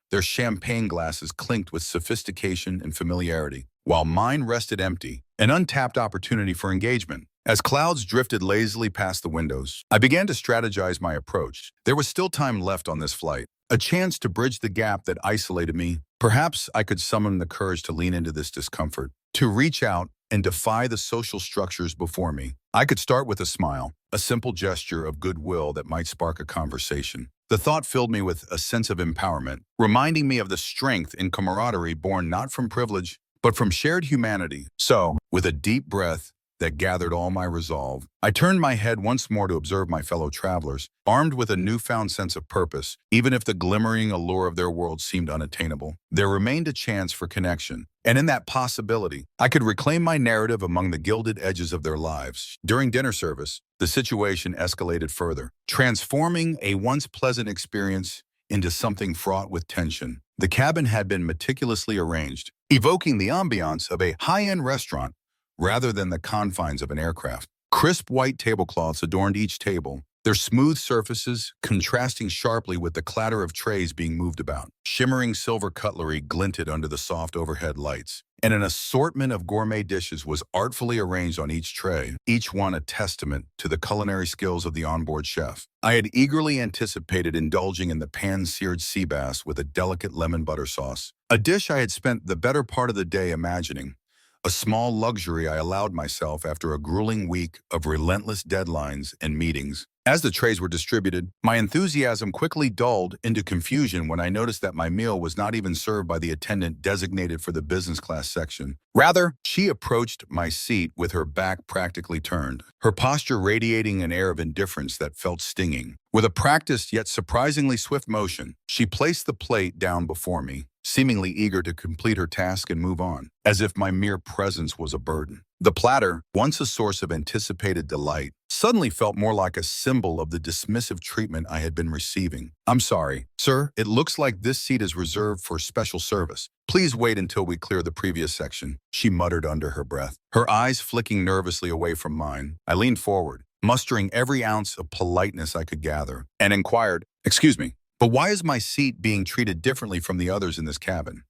Their champagne glasses clinked with sophistication and familiarity, while mine rested empty, an untapped opportunity for engagement. As clouds drifted lazily past the windows, I began to strategize my approach. There was still time left on this flight, a chance to bridge the gap that isolated me. Perhaps I could summon the courage to lean into this discomfort, to reach out and defy the social structures before me. I could start with a smile, a simple gesture of goodwill that might spark a conversation. The thought filled me with a sense of empowerment, reminding me of the strength and camaraderie born not from privilege, but from shared humanity. So, with a deep breath that gathered all my resolve, I turned my head once more to observe my fellow travelers, armed with a newfound sense of purpose. Even if the glimmering allure of their world seemed unattainable, there remained a chance for connection. And in that possibility, I could reclaim my narrative among the gilded edges of their lives. During dinner service, the situation escalated further, transforming a once pleasant experience into something fraught with tension. The cabin had been meticulously arranged, evoking the ambiance of a high-end restaurant rather than the confines of an aircraft. Crisp white tablecloths adorned each table, their smooth surfaces contrasting sharply with the clatter of trays being moved about. Shimmering silver cutlery glinted under the soft overhead lights, and an assortment of gourmet dishes was artfully arranged on each tray, each one a testament to the culinary skills of the onboard chef. I had eagerly anticipated indulging in the pan-seared sea bass with a delicate lemon butter sauce, a dish I had spent the better part of the day imagining. A small luxury I allowed myself after a grueling week of relentless deadlines and meetings. As the trays were distributed, my enthusiasm quickly dulled into confusion when I noticed that my meal was not even served by the attendant designated for the business class section. Rather, she approached my seat with her back practically turned, her posture radiating an air of indifference that felt stinging. With a practiced yet surprisingly swift motion, she placed the plate down before me, seemingly eager to complete her task and move on, as if my mere presence was a burden. The platter, once a source of anticipated delight, suddenly felt more like a symbol of the dismissive treatment I had been receiving. "I'm sorry, sir, it looks like this seat is reserved for special service. Please wait until we clear the previous section," she muttered under her breath, her eyes flicking nervously away from mine. I leaned forward, mustering every ounce of politeness I could gather, and inquired, "Excuse me, but why is my seat being treated differently from the others in this cabin?"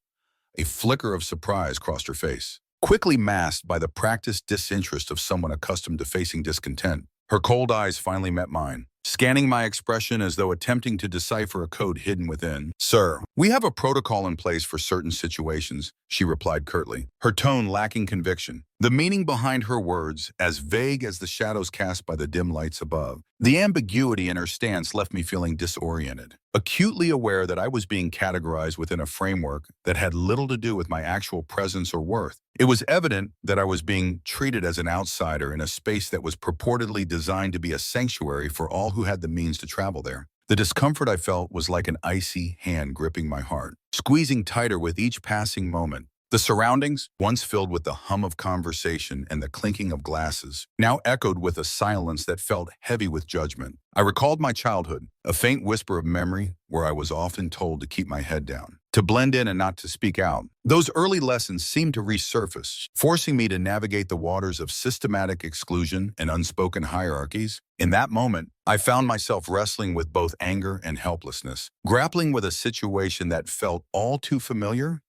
A flicker of surprise crossed her face, quickly masked by the practiced disinterest of someone accustomed to facing discontent. Her cold eyes finally met mine, scanning my expression as though attempting to decipher a code hidden within. "Sir, we have a protocol in place for certain situations," she replied curtly, her tone lacking conviction. The meaning behind her words, as vague as the shadows cast by the dim lights above. The ambiguity in her stance left me feeling disoriented, acutely aware that I was being categorized within a framework that had little to do with my actual presence or worth. It was evident that I was being treated as an outsider in a space that was purportedly designed to be a sanctuary for all who had the means to travel there. The discomfort I felt was like an icy hand gripping my heart, squeezing tighter with each passing moment. The surroundings, once filled with the hum of conversation and the clinking of glasses, now echoed with a silence that felt heavy with judgment. I recalled my childhood, a faint whisper of memory where I was often told to keep my head down, to blend in and not to speak out. Those early lessons seemed to resurface, forcing me to navigate the waters of systematic exclusion and unspoken hierarchies. In that moment, I found myself wrestling with both anger and helplessness, grappling with a situation that felt all too familiar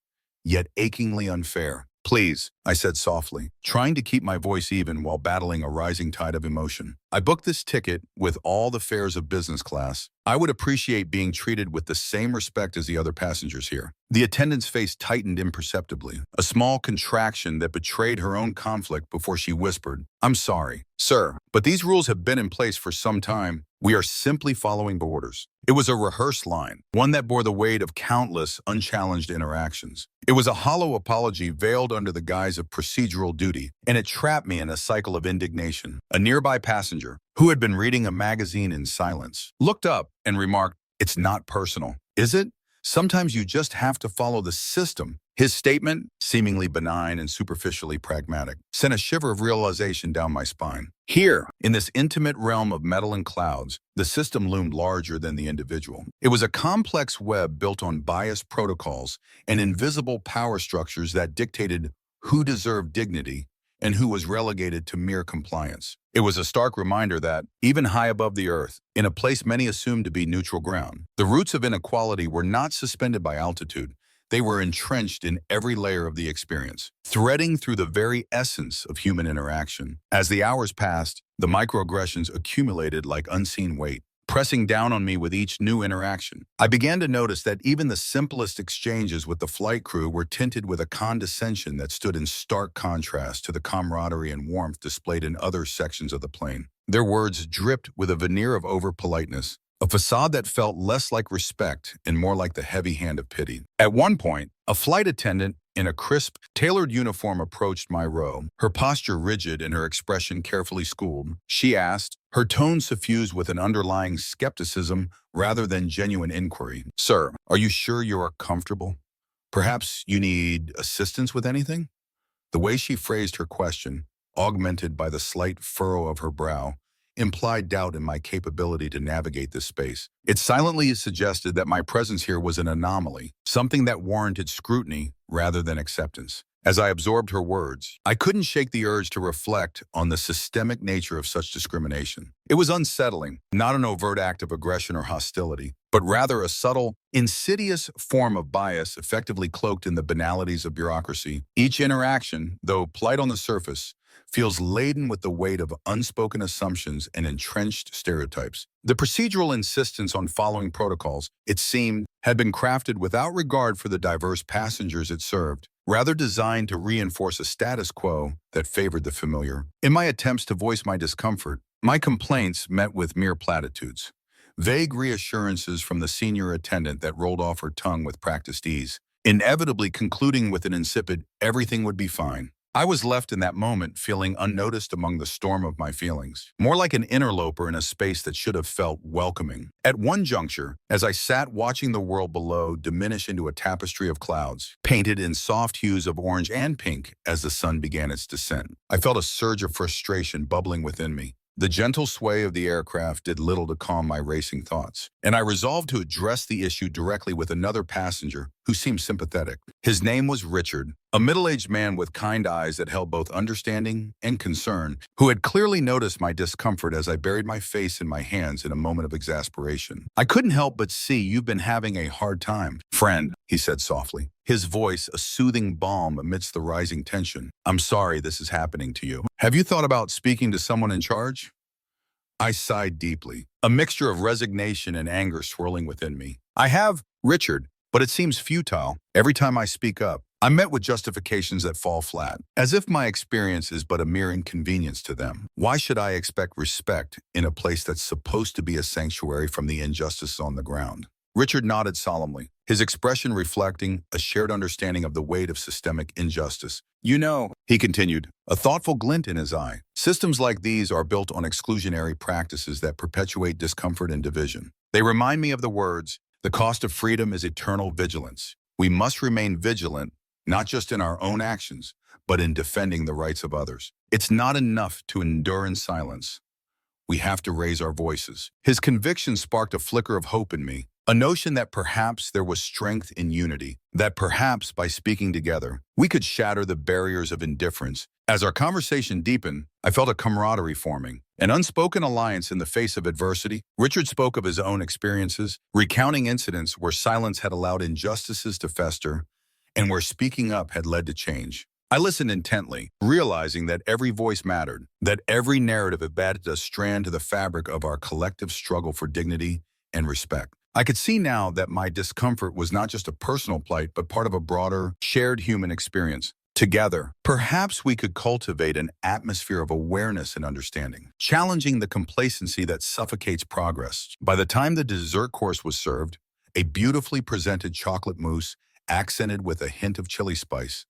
yet achingly unfair. "Please," I said softly, trying to keep my voice even while battling a rising tide of emotion. "I booked this ticket with all the fares of business class. I would appreciate being treated with the same respect as the other passengers here." The attendant's face tightened imperceptibly, a small contraction that betrayed her own conflict before she whispered, "I'm sorry, sir, but these rules have been in place for some time. We are simply following orders." It was a rehearsed line, one that bore the weight of countless unchallenged interactions. It was a hollow apology veiled under the guise of procedural duty, and it trapped me in a cycle of indignation. A nearby passenger, who had been reading a magazine in silence, looked up and remarked, "It's not personal, is it? Sometimes you just have to follow the system." His statement, seemingly benign and superficially pragmatic, sent a shiver of realization down my spine. Here, in this intimate realm of metal and clouds, the system loomed larger than the individual. It was a complex web built on biased protocols and invisible power structures that dictated who deserved dignity and who was relegated to mere compliance. It was a stark reminder that, even high above the earth, in a place many assumed to be neutral ground, the roots of inequality were not suspended by altitude. They were entrenched in every layer of the experience, threading through the very essence of human interaction. As the hours passed, the microaggressions accumulated like unseen weight, pressing down on me with each new interaction. I began to notice that even the simplest exchanges with the flight crew were tinted with a condescension that stood in stark contrast to the camaraderie and warmth displayed in other sections of the plane. Their words dripped with a veneer of over-politeness, a facade that felt less like respect and more like the heavy hand of pity. At one point, a flight attendant in a crisp, tailored uniform approached my row, her posture rigid and her expression carefully schooled. She asked, her tone suffused with an underlying skepticism rather than genuine inquiry, "Sir, are you sure you are comfortable? Perhaps you need assistance with anything?" The way she phrased her question, augmented by the slight furrow of her brow, implied doubt in my capability to navigate this space. It silently suggested that my presence here was an anomaly, something that warranted scrutiny rather than acceptance. As I absorbed her words, I couldn't shake the urge to reflect on the systemic nature of such discrimination. It was unsettling, not an overt act of aggression or hostility, but rather a subtle, insidious form of bias effectively cloaked in the banalities of bureaucracy. Each interaction, though polite on the surface, feels laden with the weight of unspoken assumptions and entrenched stereotypes. The procedural insistence on following protocols, it seemed, had been crafted without regard for the diverse passengers it served, rather designed to reinforce a status quo that favored the familiar. In my attempts to voice my discomfort, my complaints met with mere platitudes, vague reassurances from the senior attendant that rolled off her tongue with practiced ease, inevitably concluding with an insipid, "Everything would be fine." I was left in that moment feeling unnoticed among the storm of my feelings, more like an interloper in a space that should have felt welcoming. At one juncture, as I sat watching the world below diminish into a tapestry of clouds, painted in soft hues of orange and pink as the sun began its descent, I felt a surge of frustration bubbling within me. The gentle sway of the aircraft did little to calm my racing thoughts, and I resolved to address the issue directly with another passenger who seemed sympathetic. His name was Richard, a middle-aged man with kind eyes that held both understanding and concern, who had clearly noticed my discomfort as I buried my face in my hands in a moment of exasperation. "I couldn't help but see you've been having a hard time, friend," he said softly, his voice a soothing balm amidst the rising tension. "I'm sorry this is happening to you. Have you thought about speaking to someone in charge?" I sighed deeply, a mixture of resignation and anger swirling within me. I have, Richard, but it seems futile. Every time I speak up, I'm met with justifications that fall flat, as if my experience is but a mere inconvenience to them. Why should I expect respect in a place that's supposed to be a sanctuary from the injustice on the ground? Richard nodded solemnly, his expression reflecting a shared understanding of the weight of systemic injustice. You know, he continued, a thoughtful glint in his eye. Systems like these are built on exclusionary practices that perpetuate discomfort and division. They remind me of the words, the cost of freedom is eternal vigilance. We must remain vigilant, not just in our own actions, but in defending the rights of others. It's not enough to endure in silence. We have to raise our voices. His conviction sparked a flicker of hope in me, a notion that perhaps there was strength in unity, that perhaps by speaking together, we could shatter the barriers of indifference. As our conversation deepened, I felt a camaraderie forming, an unspoken alliance in the face of adversity. Richard spoke of his own experiences, recounting incidents where silence had allowed injustices to fester and where speaking up had led to change. I listened intently, realizing that every voice mattered, that every narrative added a strand to the fabric of our collective struggle for dignity and respect. I could see now that my discomfort was not just a personal plight, but part of a broader, shared human experience. Together, perhaps we could cultivate an atmosphere of awareness and understanding, challenging the complacency that suffocates progress. By the time the dessert course was served, a beautifully presented chocolate mousse accented with a hint of chili spice,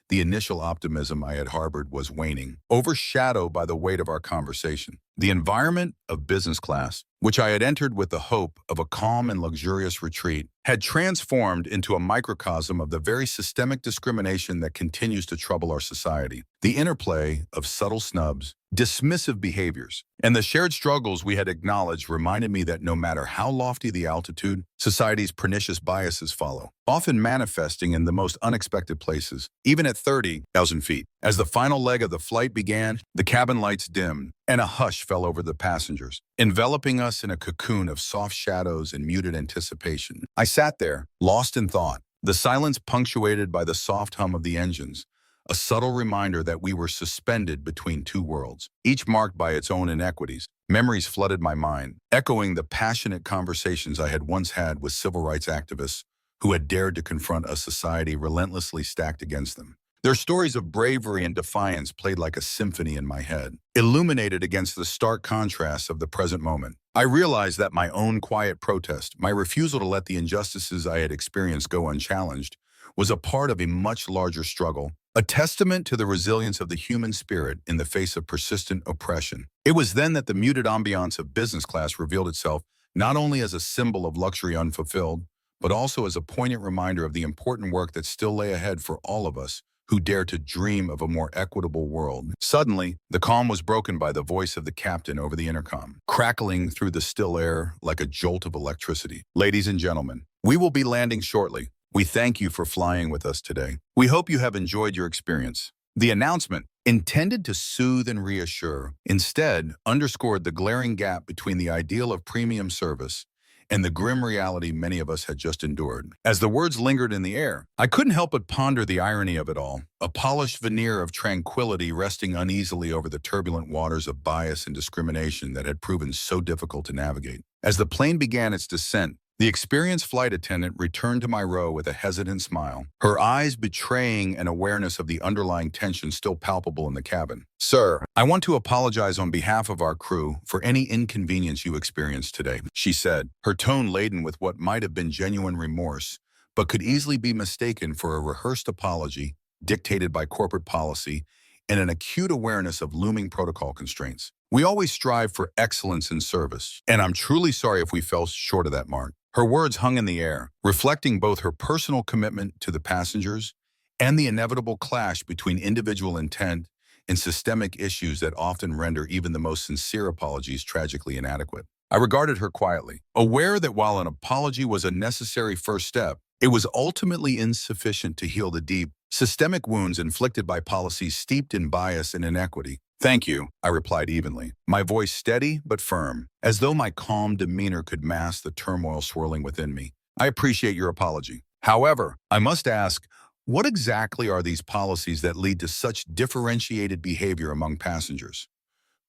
the initial optimism I had harbored was waning, overshadowed by the weight of our conversation. The environment of business class, which I had entered with the hope of a calm and luxurious retreat, had transformed into a microcosm of the very systemic discrimination that continues to trouble our society. The interplay of subtle snubs, dismissive behaviors, and the shared struggles we had acknowledged reminded me that no matter how lofty the altitude, society's pernicious biases follow, often manifesting in the most unexpected places, even at 30,000 feet. As the final leg of the flight began, the cabin lights dimmed, and a hush fell over the passengers, enveloping us in a cocoon of soft shadows and muted anticipation. I sat there, lost in thought, the silence punctuated by the soft hum of the engines, a subtle reminder that we were suspended between two worlds, each marked by its own inequities. Memories flooded my mind, echoing the passionate conversations I had once had with civil rights activists who had dared to confront a society relentlessly stacked against them. Their stories of bravery and defiance played like a symphony in my head, illuminated against the stark contrasts of the present moment. I realized that my own quiet protest, my refusal to let the injustices I had experienced go unchallenged, was a part of a much larger struggle, a testament to the resilience of the human spirit in the face of persistent oppression. It was then that the muted ambiance of business class revealed itself not only as a symbol of luxury unfulfilled, but also as a poignant reminder of the important work that still lay ahead for all of us who dare to dream of a more equitable world. Suddenly, the calm was broken by the voice of the captain over the intercom, crackling through the still air like a jolt of electricity. Ladies and gentlemen, we will be landing shortly. We thank you for flying with us today. We hope you have enjoyed your experience. The announcement, intended to soothe and reassure, instead underscored the glaring gap between the ideal of premium service and the grim reality many of us had just endured. As the words lingered in the air, I couldn't help but ponder the irony of it all, a polished veneer of tranquility resting uneasily over the turbulent waters of bias and discrimination that had proven so difficult to navigate. As the plane began its descent, the experienced flight attendant returned to my row with a hesitant smile, her eyes betraying an awareness of the underlying tension still palpable in the cabin. "Sir, I want to apologize on behalf of our crew for any inconvenience you experienced today," she said, her tone laden with what might have been genuine remorse, but could easily be mistaken for a rehearsed apology dictated by corporate policy and an acute awareness of looming protocol constraints. "We always strive for excellence in service, and I'm truly sorry if we fell short of that mark." Her words hung in the air, reflecting both her personal commitment to the passengers and the inevitable clash between individual intent and systemic issues that often render even the most sincere apologies tragically inadequate. I regarded her quietly, aware that while an apology was a necessary first step, it was ultimately insufficient to heal the deep, systemic wounds inflicted by policies steeped in bias and inequity. "Thank you," I replied evenly, my voice steady but firm, as though my calm demeanor could mask the turmoil swirling within me. "I appreciate your apology. However, I must ask, what exactly are these policies that lead to such differentiated behavior among passengers?"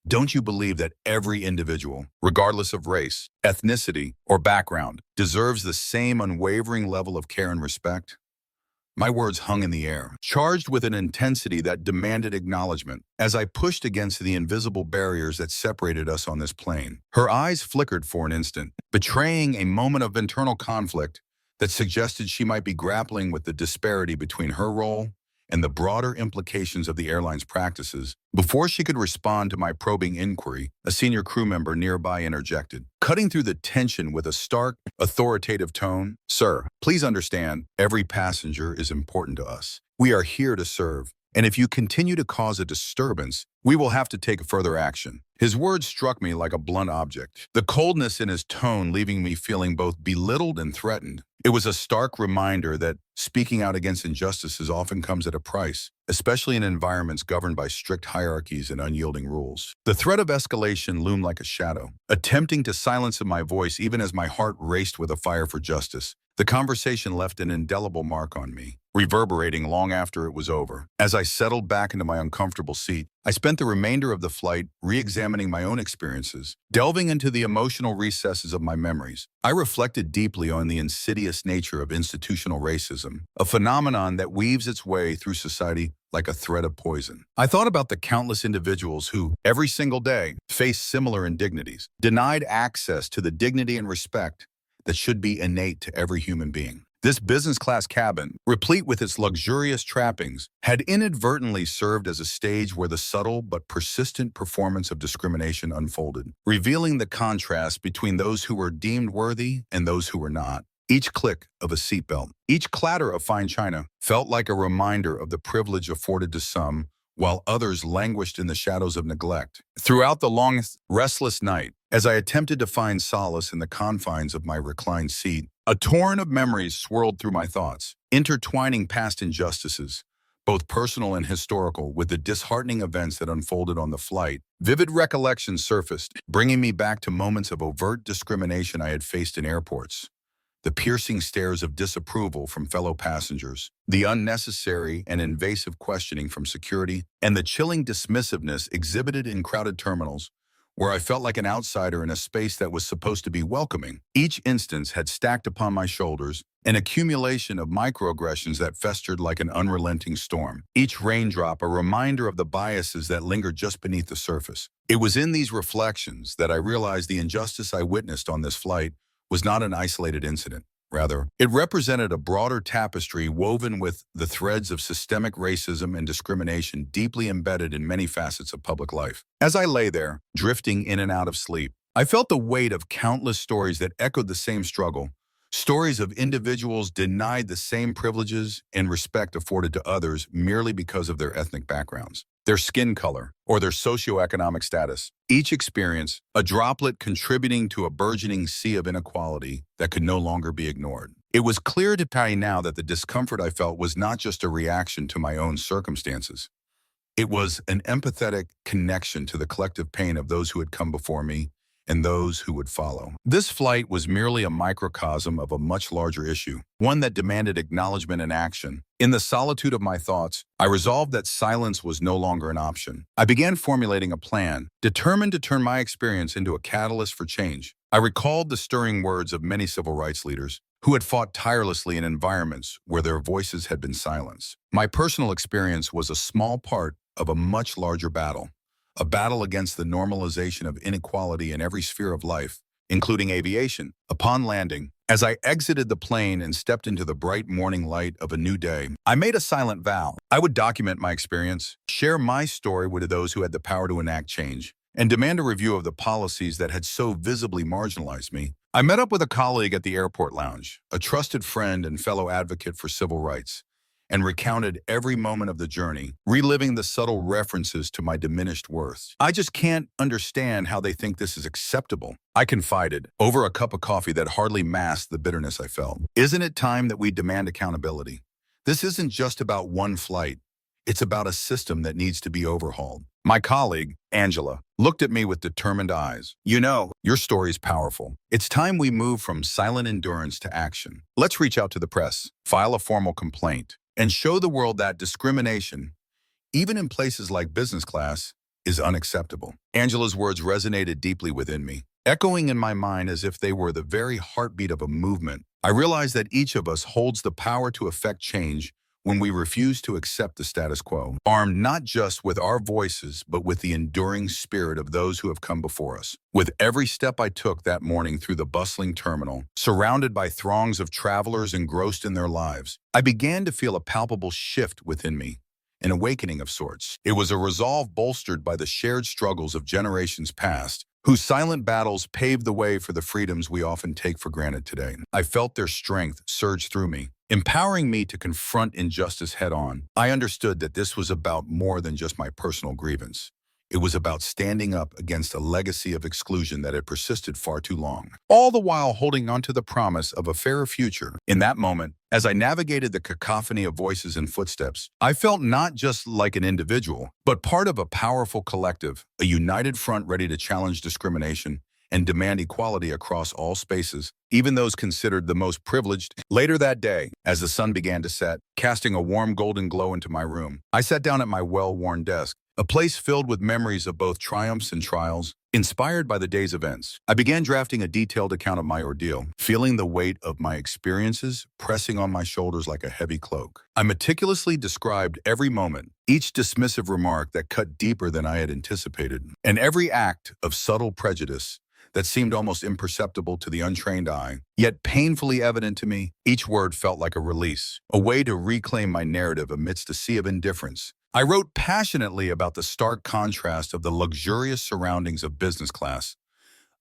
Don't you believe that every individual, regardless of race, ethnicity, or background, deserves the same unwavering level of care and respect? My words hung in the air, charged with an intensity that demanded acknowledgement. As I pushed against the invisible barriers that separated us on this plane, her eyes flickered for an instant, betraying a moment of internal conflict that suggested she might be grappling with the disparity between her role and the broader implications of the airline's practices. Before she could respond to my probing inquiry, a senior crew member nearby interjected, cutting through the tension with a stark, authoritative tone. "Sir, please understand, every passenger is important to us. We are here to serve, and if you continue to cause a disturbance, we will have to take further action." His words struck me like a blunt object, the coldness in his tone leaving me feeling both belittled and threatened. It was a stark reminder that speaking out against injustices often comes at a price, especially in environments governed by strict hierarchies and unyielding rules. The threat of escalation loomed like a shadow, attempting to silence my voice even as my heart raced with a fire for justice. The conversation left an indelible mark on me, reverberating long after it was over. As I settled back into my uncomfortable seat, I spent the remainder of the flight re-examining my own experiences, delving into the emotional recesses of my memories. I reflected deeply on the insidious nature of institutional racism, a phenomenon that weaves its way through society like a thread of poison. I thought about the countless individuals who, every single day, face similar indignities, denied access to the dignity and respect that should be innate to every human being. This business class cabin, replete with its luxurious trappings, had inadvertently served as a stage where the subtle but persistent performance of discrimination unfolded, revealing the contrast between those who were deemed worthy and those who were not. Each click of a seatbelt, each clatter of fine china felt like a reminder of the privilege afforded to some, while others languished in the shadows of neglect. Throughout the long, restless night, as I attempted to find solace in the confines of my reclined seat, a torrent of memories swirled through my thoughts, intertwining past injustices, both personal and historical, with the disheartening events that unfolded on the flight. Vivid recollections surfaced, bringing me back to moments of overt discrimination I had faced in airports. The piercing stares of disapproval from fellow passengers, the unnecessary and invasive questioning from security, and the chilling dismissiveness exhibited in crowded terminals, where I felt like an outsider in a space that was supposed to be welcoming. Each instance had stacked upon my shoulders an accumulation of microaggressions that festered like an unrelenting storm. Each raindrop a reminder of the biases that lingered just beneath the surface. It was in these reflections that I realized the injustice I witnessed on this flight was not an isolated incident. Rather, it represented a broader tapestry woven with the threads of systemic racism and discrimination deeply embedded in many facets of public life. As I lay there, drifting in and out of sleep, I felt the weight of countless stories that echoed the same struggle, stories of individuals denied the same privileges and respect afforded to others merely because of their ethnic backgrounds, their skin color, or their socioeconomic status. Each experience, a droplet contributing to a burgeoning sea of inequality that could no longer be ignored. It was clear to me now that the discomfort I felt was not just a reaction to my own circumstances. It was an empathetic connection to the collective pain of those who had come before me and those who would follow. This flight was merely a microcosm of a much larger issue, one that demanded acknowledgement and action. In the solitude of my thoughts, I resolved that silence was no longer an option. I began formulating a plan, determined to turn my experience into a catalyst for change. I recalled the stirring words of many civil rights leaders who had fought tirelessly in environments where their voices had been silenced. My personal experience was a small part of a much larger battle. A battle against the normalization of inequality in every sphere of life, including aviation. Upon landing, as I exited the plane and stepped into the bright morning light of a new day, I made a silent vow. I would document my experience, share my story with those who had the power to enact change, and demand a review of the policies that had so visibly marginalized me. I met up with a colleague at the airport lounge, a trusted friend and fellow advocate for civil rights, and recounted every moment of the journey, reliving the subtle references to my diminished worth. "I just can't understand how they think this is acceptable," I confided, over a cup of coffee that hardly masked the bitterness I felt. "Isn't it time that we demand accountability? This isn't just about one flight. It's about a system that needs to be overhauled." My colleague, Angela, looked at me with determined eyes. "You know, your story's powerful. It's time we move from silent endurance to action. Let's reach out to the press, file a formal complaint, and show the world that discrimination, even in places like business class, is unacceptable. Angela's words resonated deeply within me, echoing in my mind as if they were the very heartbeat of a movement. I realized that each of us holds the power to effect change when we refuse to accept the status quo, armed not just with our voices, but with the enduring spirit of those who have come before us. With every step I took that morning through the bustling terminal, surrounded by throngs of travelers engrossed in their lives, I began to feel a palpable shift within me, an awakening of sorts. It was a resolve bolstered by the shared struggles of generations past, whose silent battles paved the way for the freedoms we often take for granted today. I felt their strength surge through me, empowering me to confront injustice head-on. I understood that this was about more than just my personal grievance. It was about standing up against a legacy of exclusion that had persisted far too long, all the while holding on to the promise of a fairer future. In that moment, as I navigated the cacophony of voices and footsteps, I felt not just like an individual, but part of a powerful collective, a united front ready to challenge discrimination and demand equality across all spaces, even those considered the most privileged. Later that day, as the sun began to set, casting a warm golden glow into my room, I sat down at my well-worn desk, a place filled with memories of both triumphs and trials. Inspired by the day's events, I began drafting a detailed account of my ordeal, feeling the weight of my experiences pressing on my shoulders like a heavy cloak. I meticulously described every moment, each dismissive remark that cut deeper than I had anticipated, and every act of subtle prejudice that seemed almost imperceptible to the untrained eye, yet painfully evident to me. Each word felt like a release, a way to reclaim my narrative amidst a sea of indifference. I wrote passionately about the stark contrast of the luxurious surroundings of business class,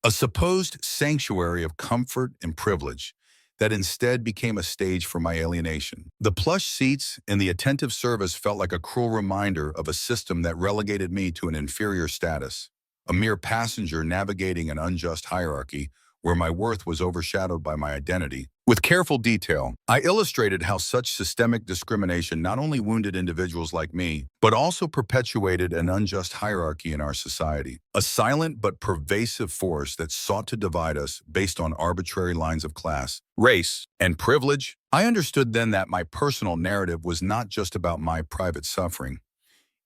a supposed sanctuary of comfort and privilege that instead became a stage for my alienation. The plush seats and the attentive service felt like a cruel reminder of a system that relegated me to an inferior status, a mere passenger navigating an unjust hierarchy where my worth was overshadowed by my identity. With careful detail, I illustrated how such systemic discrimination not only wounded individuals like me, but also perpetuated an unjust hierarchy in our society, a silent but pervasive force that sought to divide us based on arbitrary lines of class, race, and privilege. I understood then that my personal narrative was not just about my private suffering.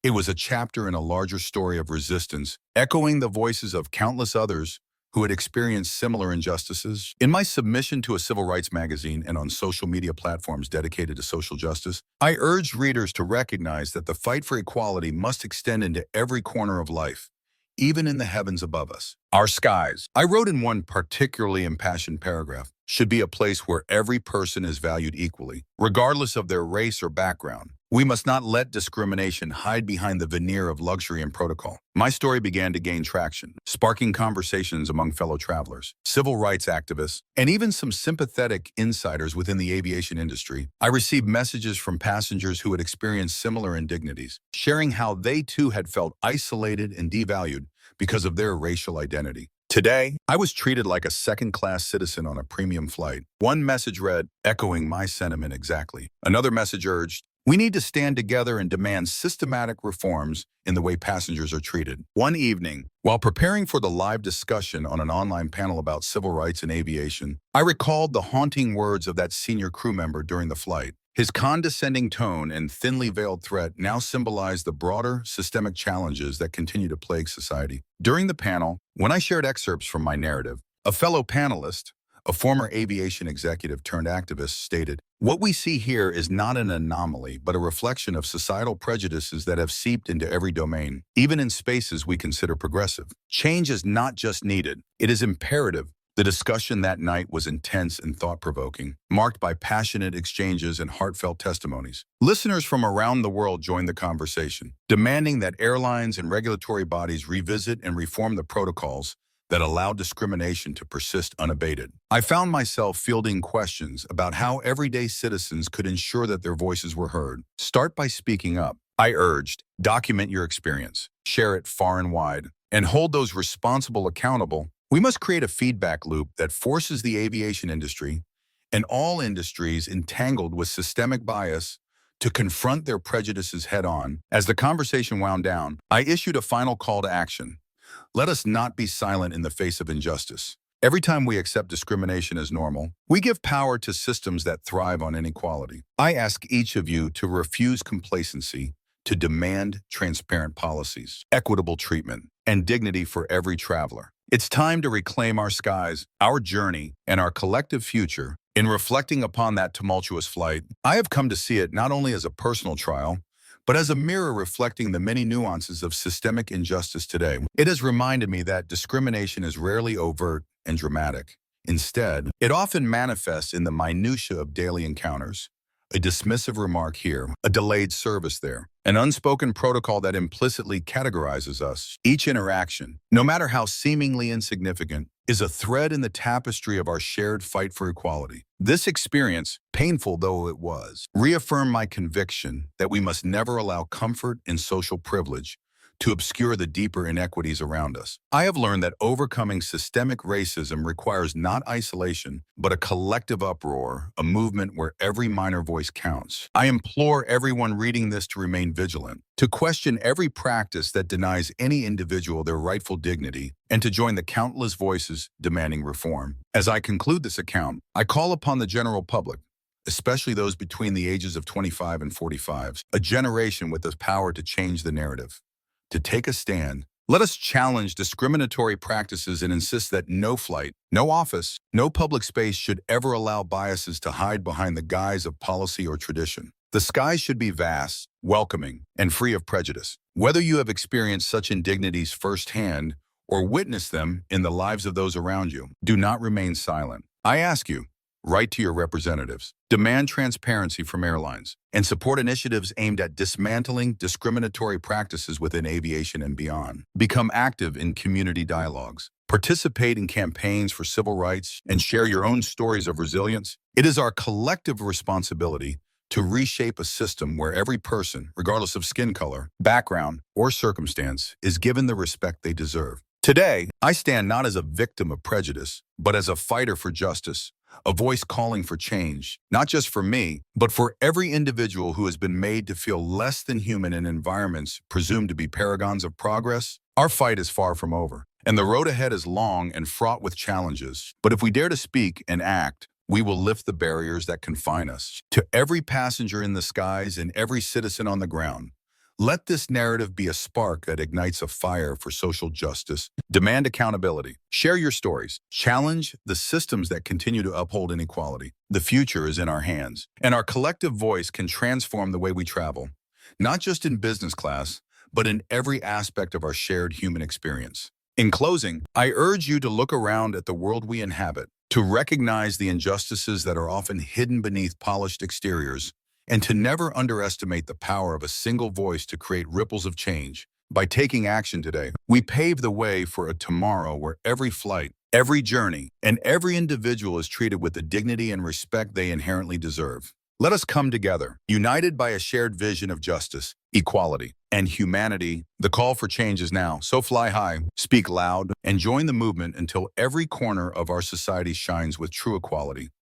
It was a chapter in a larger story of resistance, echoing the voices of countless others who had experienced similar injustices. In my submission to a civil rights magazine and on social media platforms dedicated to social justice, I urged readers to recognize that the fight for equality must extend into every corner of life, even in the heavens above us. Our skies, I wrote in one particularly impassioned paragraph, should be a place where every person is valued equally, regardless of their race or background. We must not let discrimination hide behind the veneer of luxury and protocol. My story began to gain traction, sparking conversations among fellow travelers, civil rights activists, and even some sympathetic insiders within the aviation industry. I received messages from passengers who had experienced similar indignities, sharing how they too had felt isolated and devalued because of their racial identity. Today, I was treated like a second-class citizen on a premium flight. One message read, echoing my sentiment exactly. Another message urged, we need to stand together and demand systematic reforms in the way passengers are treated. One evening, while preparing for the live discussion on an online panel about civil rights in aviation, I recalled the haunting words of that senior crew member during the flight. His condescending tone and thinly veiled threat now symbolized the broader systemic challenges that continue to plague society. During the panel, when I shared excerpts from my narrative, a fellow panelist, a former aviation executive turned activist, stated, what we see here is not an anomaly, but a reflection of societal prejudices that have seeped into every domain, even in spaces we consider progressive. Change is not just needed, it is imperative. The discussion that night was intense and thought-provoking, marked by passionate exchanges and heartfelt testimonies. Listeners from around the world joined the conversation, demanding that airlines and regulatory bodies revisit and reform the protocols that allow discrimination to persist unabated. I found myself fielding questions about how everyday citizens could ensure that their voices were heard. Start by speaking up. I urged, document your experience, share it far and wide, and hold those responsible accountable. We must create a feedback loop that forces the aviation industry and all industries entangled with systemic bias to confront their prejudices head-on. As the conversation wound down, I issued a final call to action. Let us not be silent in the face of injustice. Every time we accept discrimination as normal, we give power to systems that thrive on inequality. I ask each of you to refuse complacency, to demand transparent policies, equitable treatment, and dignity for every traveler. It's time to reclaim our skies, our journey, and our collective future. In reflecting upon that tumultuous flight, I have come to see it not only as a personal trial, but as a mirror reflecting the many nuances of systemic injustice today. It has reminded me that discrimination is rarely overt and dramatic. Instead, it often manifests in the minutiae of daily encounters. A dismissive remark here, a delayed service there, an unspoken protocol that implicitly categorizes us. Each interaction, no matter how seemingly insignificant, is a thread in the tapestry of our shared fight for equality. This experience, painful though it was, reaffirmed my conviction that we must never allow comfort and social privilege to obscure the deeper inequities around us. I have learned that overcoming systemic racism requires not isolation, but a collective uproar, a movement where every minor voice counts. I implore everyone reading this to remain vigilant, to question every practice that denies any individual their rightful dignity, and to join the countless voices demanding reform. As I conclude this account, I call upon the general public, especially those between the ages of 25 and 45, a generation with the power to change the narrative, to take a stand. Let us challenge discriminatory practices and insist that no flight, no office, no public space should ever allow biases to hide behind the guise of policy or tradition. The skies should be vast, welcoming, and free of prejudice. Whether you have experienced such indignities firsthand or witnessed them in the lives of those around you, do not remain silent. I ask you, write to your representatives, demand transparency from airlines, and support initiatives aimed at dismantling discriminatory practices within aviation and beyond. Become active in community dialogues. Participate in campaigns for civil rights and share your own stories of resilience. It is our collective responsibility to reshape a system where every person, regardless of skin color, background, or circumstance, is given the respect they deserve. Today, I stand not as a victim of prejudice, but as a fighter for justice, a voice calling for change, not just for me, but for every individual who has been made to feel less than human in environments presumed to be paragons of progress. Our fight is far from over, and the road ahead is long and fraught with challenges. But if we dare to speak and act, we will lift the barriers that confine us. To every passenger in the skies and every citizen on the ground, let this narrative be a spark that ignites a fire for social justice. Demand accountability. Share your stories. Challenge the systems that continue to uphold inequality. The future is in our hands, and our collective voice can transform the way we travel, not just in business class, but in every aspect of our shared human experience. In closing, I urge you to look around at the world we inhabit, to recognize the injustices that are often hidden beneath polished exteriors, and to never underestimate the power of a single voice to create ripples of change. By taking action today, we pave the way for a tomorrow where every flight, every journey, and every individual is treated with the dignity and respect they inherently deserve. Let us come together, united by a shared vision of justice, equality, and humanity. The call for change is now, so fly high, speak loud, and join the movement until every corner of our society shines with true equality.